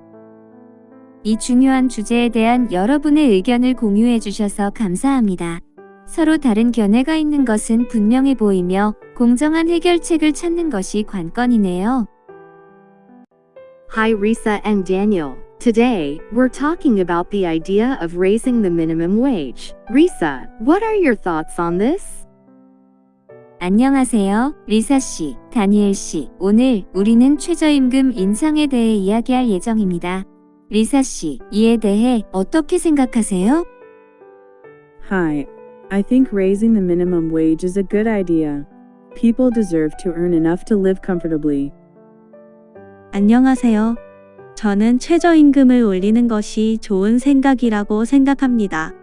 이 중요한 주제에 대한 여러분의 의견을 공유해 주셔서 감사합니다. 서로 다른 견해가 있는 것은 분명해 보이며 공정한 해결책을 찾는 것이 관건이네요.
Hi Risa and Daniel. Today, we're talking about the idea of raising the minimum wage. Risa, what are your thoughts on this?
안녕하세요, 리사 씨, 다니엘 씨. 오늘 우리는 최저임금 인상에 대해 이야기할 예정입니다. 리사 씨, 이에 대해 어떻게 생각하세요?
Hi. I think raising the minimum wage is a good idea. People deserve to earn enough to live comfortably.
안녕하세요. 저는 최저임금을 올리는 것이 좋은 생각이라고 생각합니다.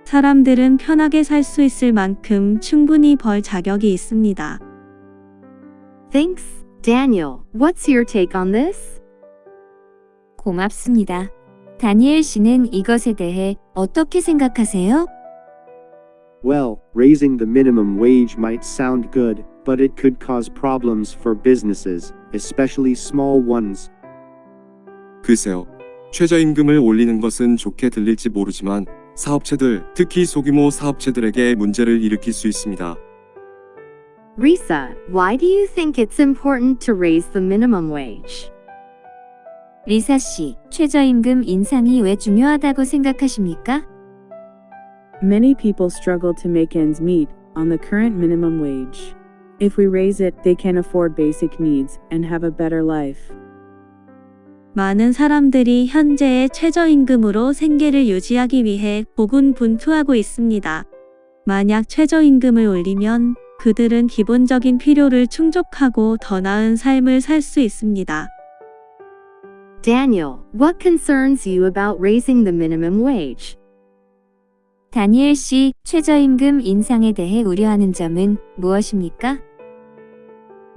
사람들은 편하게 살 수 있을 만큼 충분히 벌 자격이 있습니다.
Thanks, Daniel. What's your take on this?
고맙습니다. 다니엘 씨는 이것에 대해 어떻게 생각하세요?
Well, raising the minimum wage might sound good, but it could cause problems for businesses, especially small ones.
글쎄요. 최저임금을 올리는 것은 좋게 들릴지 모르지만 사업체들, 특히 소규모 사업체들에게 문제를 일으킬 수 있습니다.
Risa, why do you think it's important to raise the minimum wage?
리사 씨, 최저임금 인상이 왜 중요하다고 생각하십니까?
Many people struggle to make ends meet on the current minimum wage. If we raise it, they can afford basic needs and have a better life.
많은 사람들이 현재의 최저임금으로 생계를 유지하기 위해 고군분투하고 있습니다. 만약 최저임금을 올리면 그들은 기본적인 필요를 충족하고 더 나은 삶을 살 수 있습니다.
Daniel, what concerns you about raising the minimum wage?
다니엘 씨, 최저임금 인상에 대해 우려하는 점은 무엇입니까?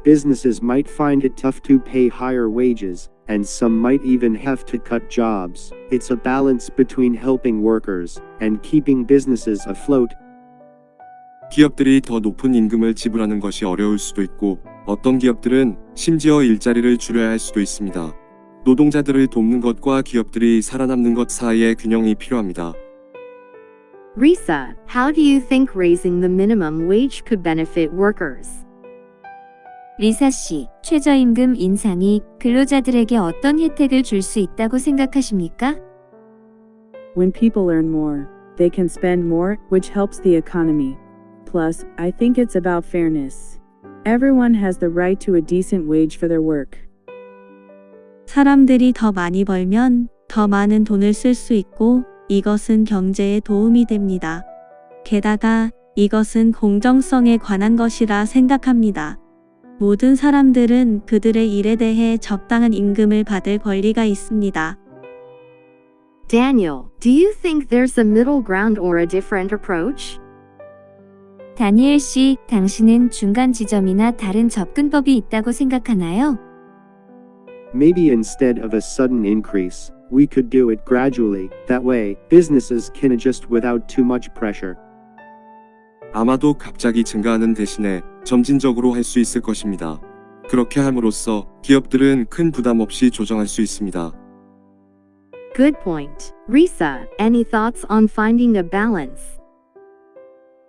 Businesses might find it tough to pay higher wages, and some might even have to cut jobs. It's a balance between helping workers and keeping businesses afloat.
기업들이 더 높은 임금을 지불하는 것이 어려울 수도 있고 어떤 기업들은 심지어 일자리를 줄여야 할 수도 있습니다. 노동자들을 돕는 것과 기업들이 살아남는 것 사이의 균형이 필요합니다.
Risa, how do you think raising the minimum wage could benefit workers?
리사 씨, 최저임금 인상이 근로자들에게 어떤 혜택을 줄 수 있다고 생각하십니까?
When people earn more, they can spend more, which helps the economy. Plus, I think it's about fairness. Everyone has the right to a decent wage for their work.
사람들이 더 많이 벌면 더 많은 돈을 쓸 수 있고 이것은 경제에 도움이 됩니다. 게다가 이것은 공정성에 관한 것이라 생각합니다. 모든 사람들은 그들의 일에 대해 적당한 임금을 받을 권리가 있습니다.
Daniel, do you think there's a middle ground or a different approach?
다니엘 씨, 당신은 중간 지점이나 다른 접근법이 있다고 생각하나요?
Maybe instead of a sudden increase, we could do it gradually. That way, businesses can adjust without too much pressure.
아마도 갑자기 증가하는 대신에 점진적으로 할 수 있을 것입니다. 그렇게 함으로써 기업들은 큰 부담 없이 조정할 수 있습니다.
Good point. Risa, any thoughts on finding a balance?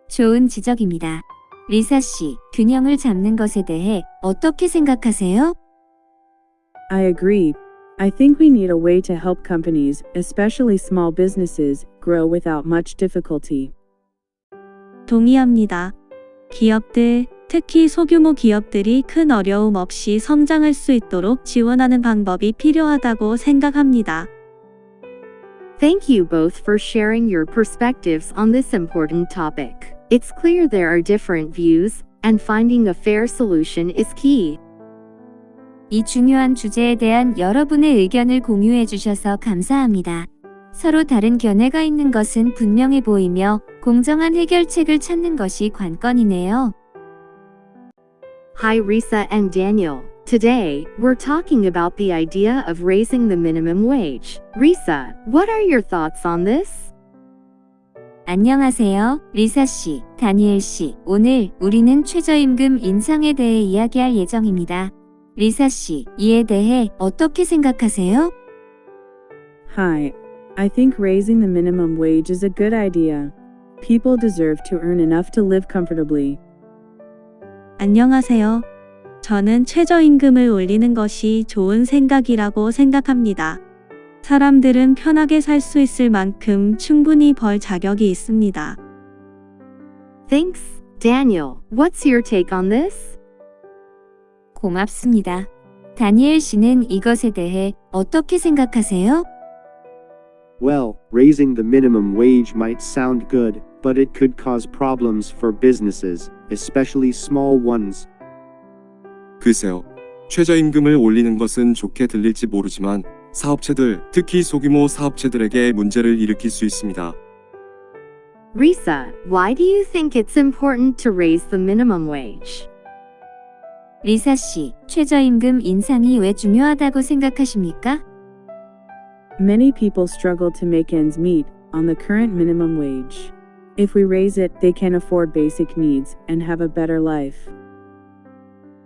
좋은 지적입니다. 리사 씨, 균형을 잡는 것에 대해 어떻게 생각하세요?
I agree. I think we need a way to help companies, especially small businesses, grow without much difficulty.
동의합니다. 기업들, 특히 소규모 기업들이 큰 어려움 없이 성장할 수 있도록 지원하는 방법이 필요하다고 생각합니다.
Thank you both for sharing your perspectives on this important topic. It's clear there are different views, and finding a fair solution is key.
이 중요한 주제에 대한 여러분의 의견을 공유해 주셔서 감사합니다. 서로 다른 견해가 있는 것은 분명해 보이며 공정한 해결책을 찾는 것이 관건이네요.
Hi Risa and Daniel. Today, we're talking about the idea of raising the minimum wage. Risa, what are your thoughts on this?
안녕하세요, 리사 씨, 다니엘 씨. 오늘 우리는 최저임금 인상에 대해 이야기할 예정입니다. 리사 씨, 이에 대해 어떻게 생각하세요?
Hi. I think raising the minimum wage is a good idea. People deserve to earn enough to live comfortably.
안녕하세요. 저는 최저임금을 올리는 것이 좋은 생각이라고 생각합니다. 사람들은 편하게 살 수 있을 만큼 충분히 벌 자격이 있습니다.
Thanks, Daniel. What's your take on this?
고맙습니다. 다니엘 씨는 이것에 대해 어떻게 생각하세요?
Well, raising the minimum wage might sound good, but it could cause problems for businesses, especially small ones.
글쎄요. 최저임금을 올리는 것은 좋게 들릴지 모르지만 사업체들, 특히 소규모 사업체들에게 문제를 일으킬 수 있습니다.
Risa, why do you think it's important to raise the minimum wage?
리사 씨, 최저임금 인상이 왜 중요하다고 생각하십니까?
Many people struggle to make ends meet on the current minimum wage. If we raise it, they can afford basic needs and have a better life.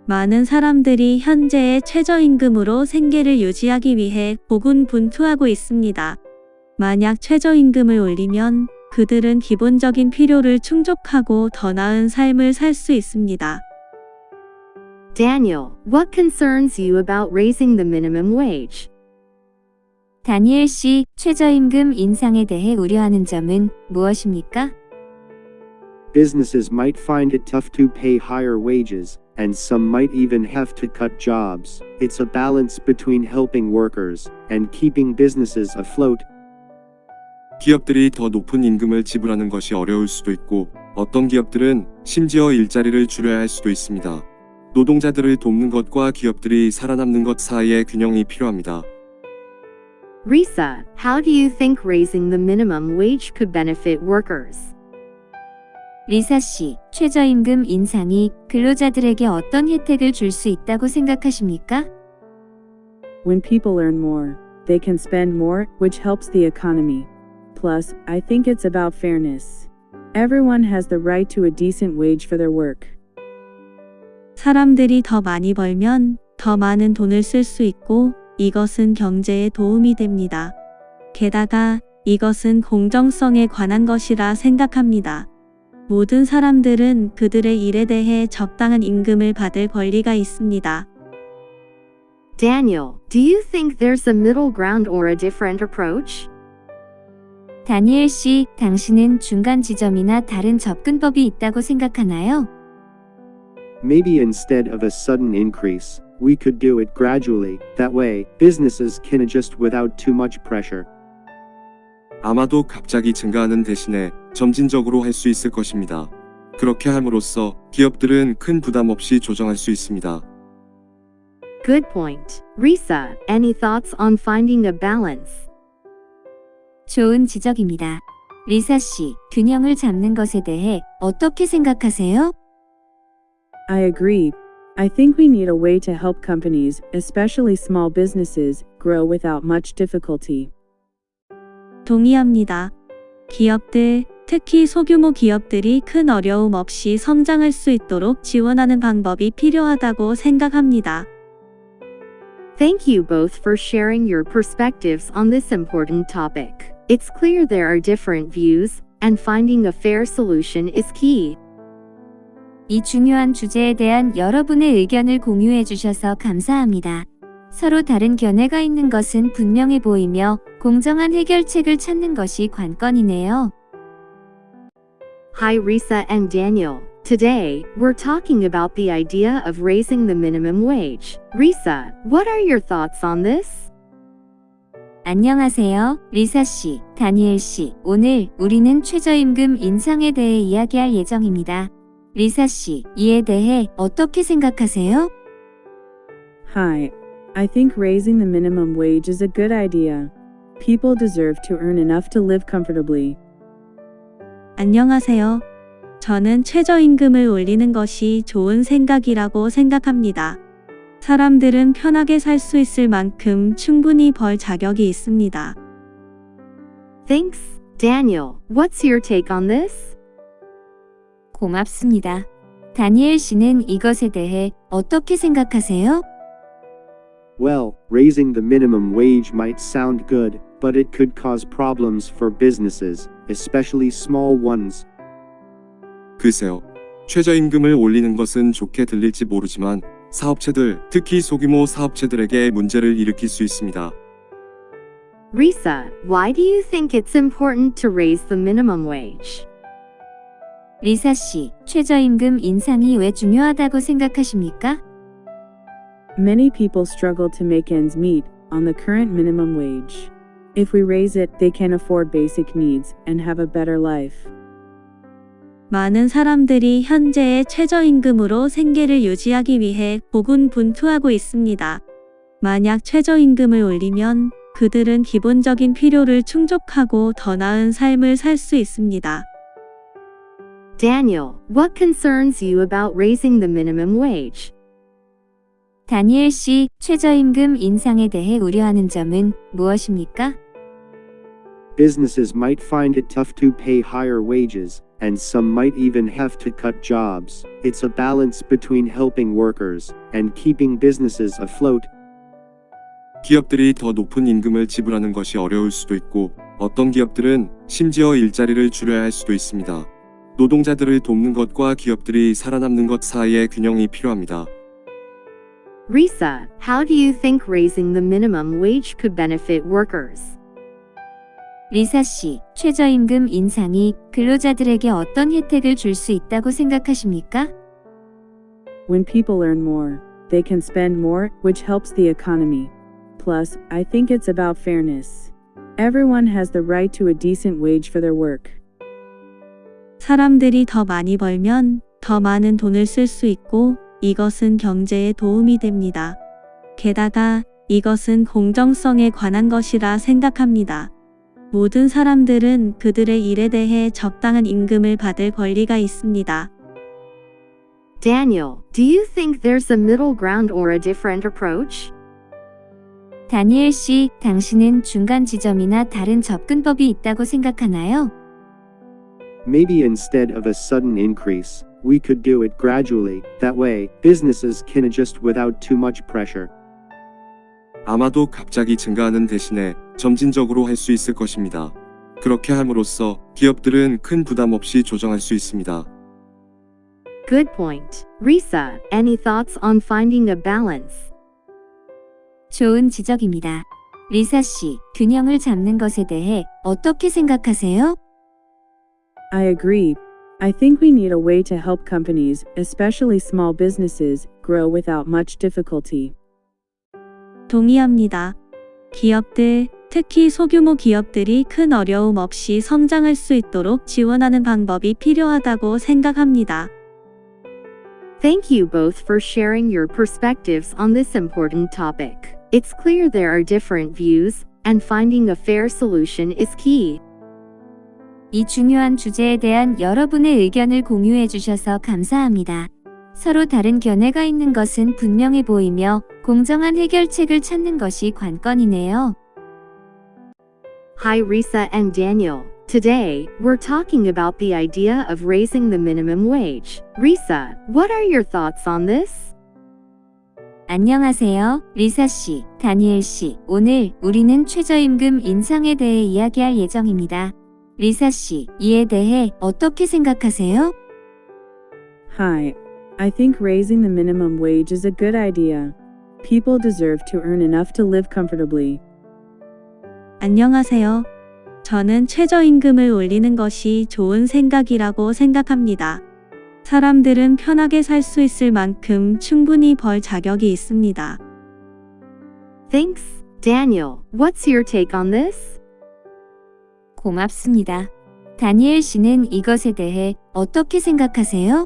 많은 사람들이 현재의 최저임금으로 생계를 유지하기 위해 고군분투하고 있습니다. 만약 최저임금을 올리면 그들은 기본적인 필요를 충족하고 더 나은 삶을 살 수 있습니다.
Daniel, what concerns you about raising the minimum wage?
다니엘 씨, 최저임금 인상에 대해 우려하는 점은 무엇입니까?
Businesses might find it tough to pay higher wages, and some might even have to cut jobs. It's a balance between helping workers and keeping businesses afloat.
기업들이 더 높은 임금을 지불하는 것이 어려울 수도 있고 어떤 기업들은 심지어 일자리를 줄여야 할 수도 있습니다. 노동자들을 돕는 것과 기업들이 살아남는 것 사이의 균형이 필요합니다.
Risa, how do you think raising the minimum wage could benefit workers?
리사 씨, 최저임금 인상이 근로자들에게 어떤 혜택을 줄 수 있다고 생각하십니까?
When people earn more, they can spend more, which helps the economy. Plus, I think it's about fairness. Everyone has the right to a decent wage for their work.
사람들이 더 많이 벌면 더 많은 돈을 쓸 수 있고 이것은 경제에 도움이 됩니다. 게다가 이것은 공정성에 관한 것이라 생각합니다. 모든 사람들은 그들의 일에 대해 적당한 임금을 받을 권리가 있습니다.
Daniel, do you think there's a middle ground or a different approach?
다니엘 씨, 당신은 중간 지점이나 다른 접근법이 있다고 생각하나요?
Maybe instead of a sudden increase, we could do it gradually. That way, businesses can adjust without too much pressure.
아마도 갑자기 증가하는 대신에 점진적으로 할 수 있을 것입니다. 그렇게 함으로써 기업들은 큰 부담 없이 조정할 수 있습니다.
Good point. Risa, any thoughts on finding a balance?
좋은 지적입니다. 리사 씨, 균형을 잡는 것에 대해 어떻게 생각하세요?
I agree. I think we need a way to help companies, especially small businesses, grow without much difficulty.
동의합니다. 기업들, 특히 소규모 기업들이 큰 어려움 없이 성장할 수 있도록 지원하는 방법이 필요하다고 생각합니다.
Thank you both for sharing your perspectives on this important topic. It's clear there are different views, and finding a fair solution is key.
이 중요한 주제에 대한 여러분의 의견을 공유해 주셔서 감사합니다. 서로 다른 견해가 있는 것은 분명해 보이며 공정한 해결책을 찾는 것이 관건이네요.
Hi Risa and Daniel. Today, we're talking about the idea of raising the minimum wage. Risa, what are your thoughts on this?
안녕하세요, 리사 씨, 다니엘 씨. 오늘 우리는 최저임금 인상에 대해 이야기할 예정입니다. 리사 씨, 이에 대해 어떻게 생각하세요?
Hi. I think raising the minimum wage is a good idea. People deserve to earn enough to live comfortably.
안녕하세요. 저는 최저임금을 올리는 것이 좋은 생각이라고 생각합니다. 사람들은 편하게 살 수 있을 만큼 충분히 벌 자격이 있습니다.
Thanks, Daniel. What's your take on this?
고맙습니다. 다니엘 씨는 이것에 대해 어떻게 생각하세요?
Well, raising the minimum wage might sound good, but it could cause problems for businesses, especially small ones.
글쎄요. 최저임금을 올리는 것은 좋게 들릴지 모르지만 사업체들, 특히 소규모 사업체들에게 문제를 일으킬 수 있습니다.
Risa, why do you think it's important to raise the minimum wage?
리사 씨, 최저임금 인상이 왜 중요하다고 생각하십니까?
Many people struggle to make ends meet on the current minimum wage. If we raise it, they can afford basic needs and have a better life.
많은 사람들이 현재의 최저임금으로 생계를 유지하기 위해 고군분투하고 있습니다. 만약 최저임금을 올리면 그들은 기본적인 필요를 충족하고 더 나은 삶을 살 수 있습니다.
Daniel, what concerns you about raising the minimum wage?
다니엘 씨, 최저임금 인상에 대해 우려하는 점은 무엇입니까?
Businesses might find it tough to pay higher wages, and some might even have to cut jobs. It's a balance between helping workers and keeping businesses afloat.
기업들이 더 높은 임금을 지불하는 것이 어려울 수도 있고 어떤 기업들은 심지어 일자리를 줄여야 할 수도 있습니다. 노동자들을 돕는 것과 기업들이 살아남는 것 사이의 균형이 필요합니다.
Risa, how do you think raising the minimum wage could benefit workers?
리사 씨, 최저임금 인상이 근로자들에게 어떤 혜택을 줄 수 있다고 생각하십니까?
When people earn more, they can spend more, which helps the economy. Plus, I think it's about fairness. Everyone has the right to a decent wage for their work.
사람들이 더 많이 벌면 더 많은 돈을 쓸 수 있고 이것은 경제에 도움이 됩니다. 게다가 이것은 공정성에 관한 것이라 생각합니다. 모든 사람들은 그들의 일에 대해 적당한 임금을 받을 권리가 있습니다.
Daniel, do you think there's a middle ground or a different approach?
다니엘 씨, 당신은 중간 지점이나 다른 접근법이 있다고 생각하나요?
Maybe instead of a sudden increase, we could do it gradually. That way, businesses can adjust without too much pressure.
아마도 갑자기 증가하는 대신에 점진적으로 할 수 있을 것입니다. 그렇게 함으로써 기업들은 큰 부담 없이 조정할 수 있습니다.
Good point. Risa, any thoughts on finding a balance?
좋은 지적입니다. 리사 씨, 균형을 잡는 것에 대해 어떻게 생각하세요?
I agree. I think we need a way to help companies, especially small businesses, grow without much difficulty.
동의합니다. 기업들, 특히 소규모 기업들이 큰 어려움 없이 성장할 수 있도록 지원하는 방법이 필요하다고 생각합니다.
Thank you both for sharing your perspectives on this important topic. It's clear there are different views, and finding a fair solution is key.
이 중요한 주제에 대한 여러분의 의견을 공유해 주셔서 감사합니다. 서로 다른 견해가 있는 것은 분명해 보이며 공정한 해결책을 찾는 것이 관건이네요.
Hi Risa and Daniel. Today, we're talking about the idea of raising the minimum wage. Risa, what are your thoughts on this?
안녕하세요, 리사 씨, 다니엘 씨. 오늘 우리는 최저임금 인상에 대해 이야기할 예정입니다. 리사 씨, 이에 대해 어떻게 생각하세요?
Hi. I think raising the minimum wage is a good idea. People deserve to earn enough to live comfortably.
안녕하세요. 저는 최저임금을 올리는 것이 좋은 생각이라고 생각합니다. 사람들은 편하게 살 수 있을 만큼 충분히 벌 자격이 있습니다.
Thanks, Daniel. What's your take on this?
고맙습니다. 다니엘 씨는 이것에 대해 어떻게 생각하세요?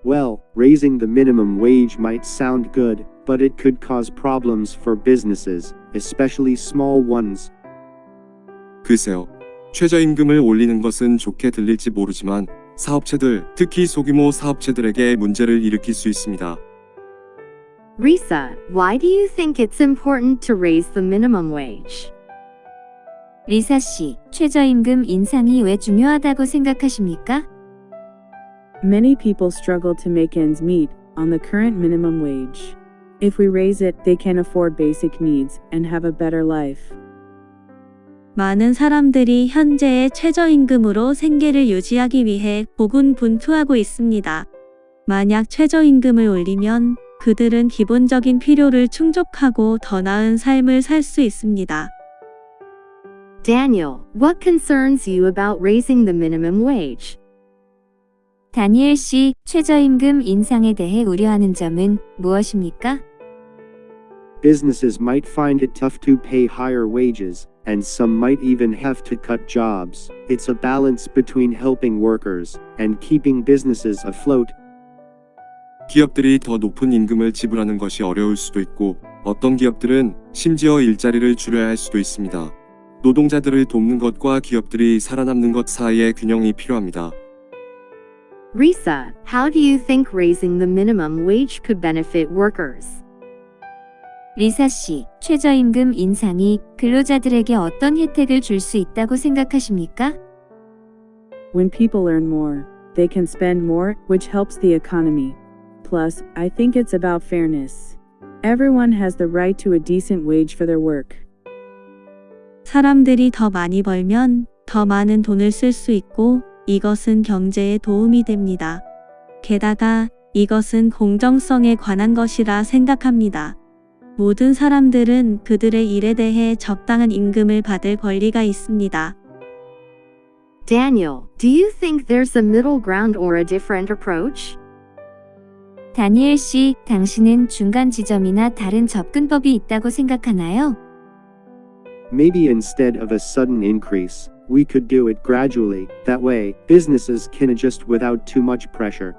Well, raising the minimum wage might sound good, but it could cause problems for businesses, especially small ones.
글쎄요. 최저임금을 올리는 것은 좋게 들릴지 모르지만 사업체들, 특히 소규모 사업체들에게 문제를 일으킬 수 있습니다.
Risa, why do you think it's important to raise the minimum wage?
리사 씨, 최저임금 인상이 왜 중요하다고 생각하십니까?
Many people struggle to make ends meet on the current minimum wage. If we raise it, they can afford basic needs and have a better life.
많은 사람들이 현재의 최저임금으로 생계를 유지하기 위해 고군분투하고 있습니다. 만약 최저임금을 올리면 그들은 기본적인 필요를 충족하고 더 나은 삶을 살 수 있습니다.
Daniel, what concerns you about raising the minimum wage?
다니엘 씨, 최저임금 인상에 대해 우려하는 점은 무엇입니까?
Businesses might find it tough to pay higher wages, and some might even have to cut jobs. It's a balance between helping workers and keeping businesses afloat.
기업들이 더 높은 임금을 지불하는 것이 어려울 수도 있고, 어떤 기업들은 심지어 일자리를 줄여야 할 수도 있습니다. 노동자들을 돕는 것과 기업들이 살아남는 것 사이의 균형이 필요합니다.
Risa, how do you think raising the minimum wage could benefit workers?
리사 씨, 최저임금 인상이 근로자들에게 어떤 혜택을 줄 수 있다고 생각하십니까?
When people earn more, they can spend more, which helps the economy. Plus, I think it's about fairness. Everyone has the right to a decent wage for their work.
사람들이 더 많이 벌면 더 많은 돈을 쓸 수 있고 이것은 경제에 도움이 됩니다. 게다가 이것은 공정성에 관한 것이라 생각합니다. 모든 사람들은 그들의 일에 대해 적당한 임금을 받을 권리가 있습니다.
Daniel, do you think there's a middle ground or a different approach?
다니엘 씨, 당신은 중간 지점이나 다른 접근법이 있다고 생각하나요?
Maybe instead of a sudden increase, we could do it gradually. That way, businesses can adjust without too much pressure.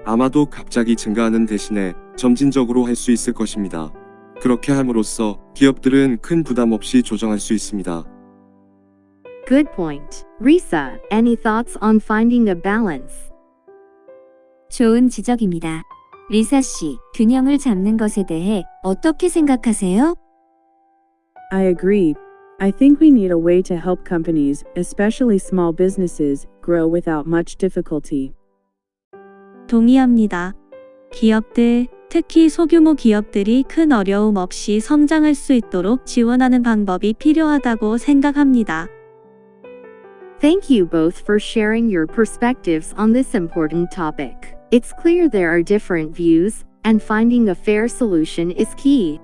아마도 갑자기 증가하는 대신에 점진적으로 할 수 있을 것입니다. 그렇게 함으로써 기업들은 큰 부담 없이 조정할 수 있습니다.
Good point. Risa, any thoughts on finding a balance?
좋은 지적입니다. 리사 씨, 균형을 잡는 것에 대해 어떻게 생각하세요?
I agree. I think we need a way to help companies, especially small businesses, grow without much difficulty.
동의합니다. 기업들, 특히 소규모 기업들이 큰 어려움 없이 성장할 수 있도록 지원하는 방법이 필요하다고 생각합니다.
Thank you both for sharing your perspectives on this important topic. It's clear there are different views, and finding a fair solution is key.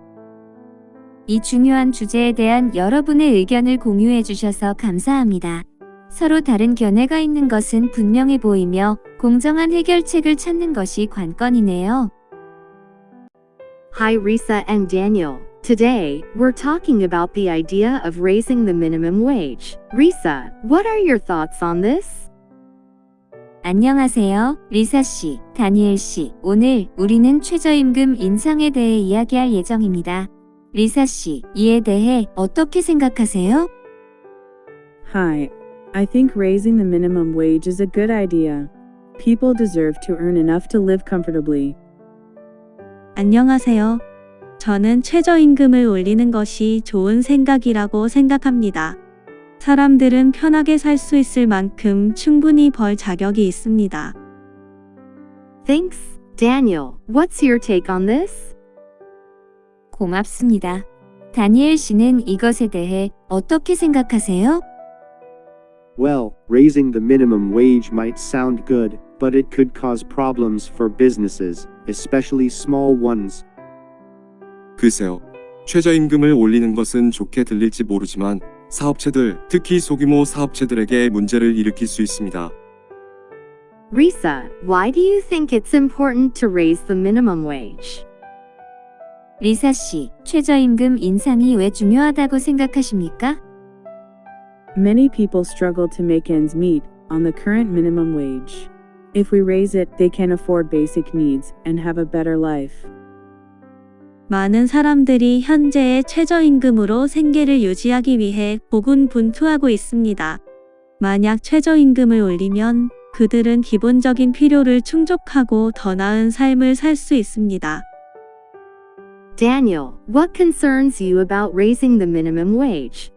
이 중요한 주제에 대한 여러분의 의견을 공유해 주셔서 감사합니다. 서로 다른 견해가 있는 것은 분명해 보이며 공정한 해결책을 찾는 것이 관건이네요.
Hi Risa and Daniel. Today, we're talking about the idea of raising the minimum wage. Risa, what are your thoughts on this?
안녕하세요, 리사 씨, 다니엘 씨. 오늘 우리는 최저임금 인상에 대해 이야기할 예정입니다. 리사 씨, 이에 대해 어떻게 생각하세요?
Hi. I think raising the minimum wage is a good idea. People deserve to earn enough to live comfortably.
안녕하세요. 저는 최저임금을 올리는 것이 좋은 생각이라고 생각합니다. 사람들은 편하게 살 수 있을 만큼 충분히 벌 자격이 있습니다.
Thanks, Daniel. What's your take on this?
고맙습니다. 다니엘 씨는 이것에 대해 어떻게 생각하세요?
Well, raising the minimum wage might sound good, but it could cause problems for businesses, especially small ones.
글쎄요. 최저임금을 올리는 것은 좋게 들릴지 모르지만 사업체들, 특히 소규모 사업체들에게 문제를 일으킬 수 있습니다.
Risa, why do you think it's important to raise the minimum wage?
리사 씨, 최저임금 인상이 왜 중요하다고 생각하십니까?
Many people struggle to make ends meet on the current minimum wage. If we raise it, they can afford basic needs and have a better life.
많은 사람들이 현재의 최저임금으로 생계를 유지하기 위해 고군분투하고 있습니다. 만약 최저임금을 올리면 그들은 기본적인 필요를 충족하고 더 나은 삶을 살 수 있습니다.
Daniel, what concerns you about raising the minimum wage?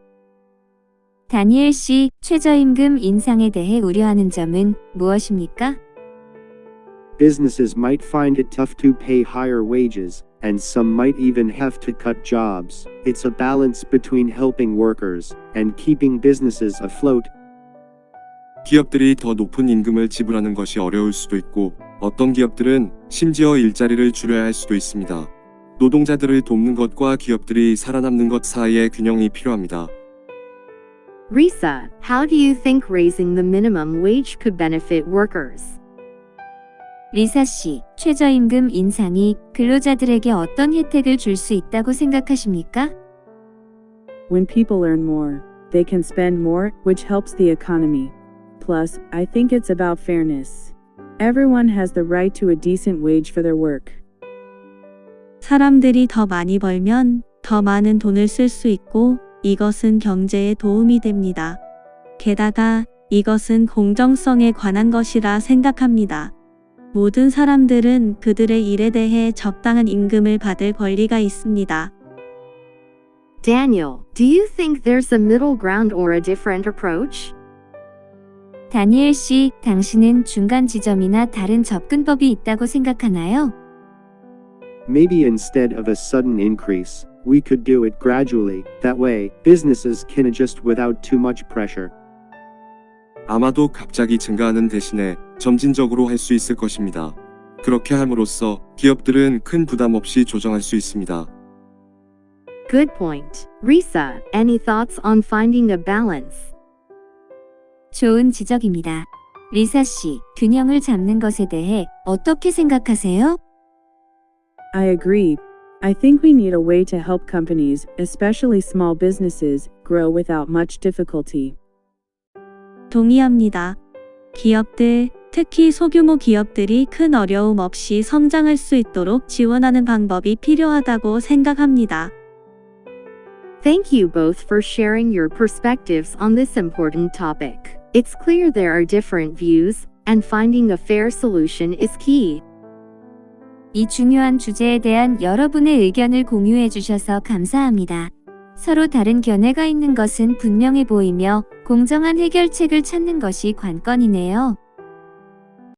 다니엘 씨, 최저임금 인상에 대해 우려하는 점은 무엇입니까?
Businesses might find it tough to pay higher wages, and some might even have to cut jobs. It's a balance between helping workers and keeping businesses afloat.
기업들이 더 높은 임금을 지불하는 것이 어려울 수도 있고, 어떤 기업들은 심지어 일자리를 줄여야 할 수도 있습니다. 노동자들을 돕는 것과 기업들이 살아남는 것 사이의 균형이 필요합니다.
Risa, how do you think raising the minimum wage could benefit workers?
리사 씨, 최저임금 인상이 근로자들에게 어떤 혜택을 줄 수 있다고 생각하십니까?
When people earn more, they can spend more, which helps the economy. Plus, I think it's about fairness. Everyone has the right to a decent wage for their work.
사람들이 더 많이 벌면 더 많은 돈을 쓸 수 있고 이것은 경제에 도움이 됩니다. 게다가 이것은 공정성에 관한 것이라 생각합니다. 모든 사람들은 그들의 일에 대해 적당한 임금을 받을 권리가 있습니다.
Daniel, do you think there's a middle ground or a different approach?
다니엘 씨, 당신은 중간 지점이나 다른 접근법이 있다고 생각하나요?
Maybe instead of a sudden increase, we could do it gradually. That way, businesses can adjust without too much pressure.
아마도 갑자기 증가하는 대신에 점진적으로 할 수 있을 것입니다. 그렇게 함으로써 기업들은 큰 부담 없이 조정할 수 있습니다.
Good point. Risa, any thoughts on finding a balance?
좋은 지적입니다. 리사 씨, 균형을 잡는 것에 대해 어떻게 생각하세요?
I agree. I think we need a way to help companies, especially small businesses, grow without much difficulty.
동의합니다. 기업들, 특히 소규모 기업들이 큰 어려움 없이 성장할 수 있도록 지원하는 방법이 필요하다고 생각합니다.
Thank you both for sharing your perspectives on this important topic. It's clear there are different views, and finding a fair solution is key.
이 중요한 주제에 대한 여러분의 의견을 공유해 주셔서 감사합니다. 서로 다른 견해가 있는 것은 분명해 보이며 공정한 해결책을 찾는 것이 관건이네요.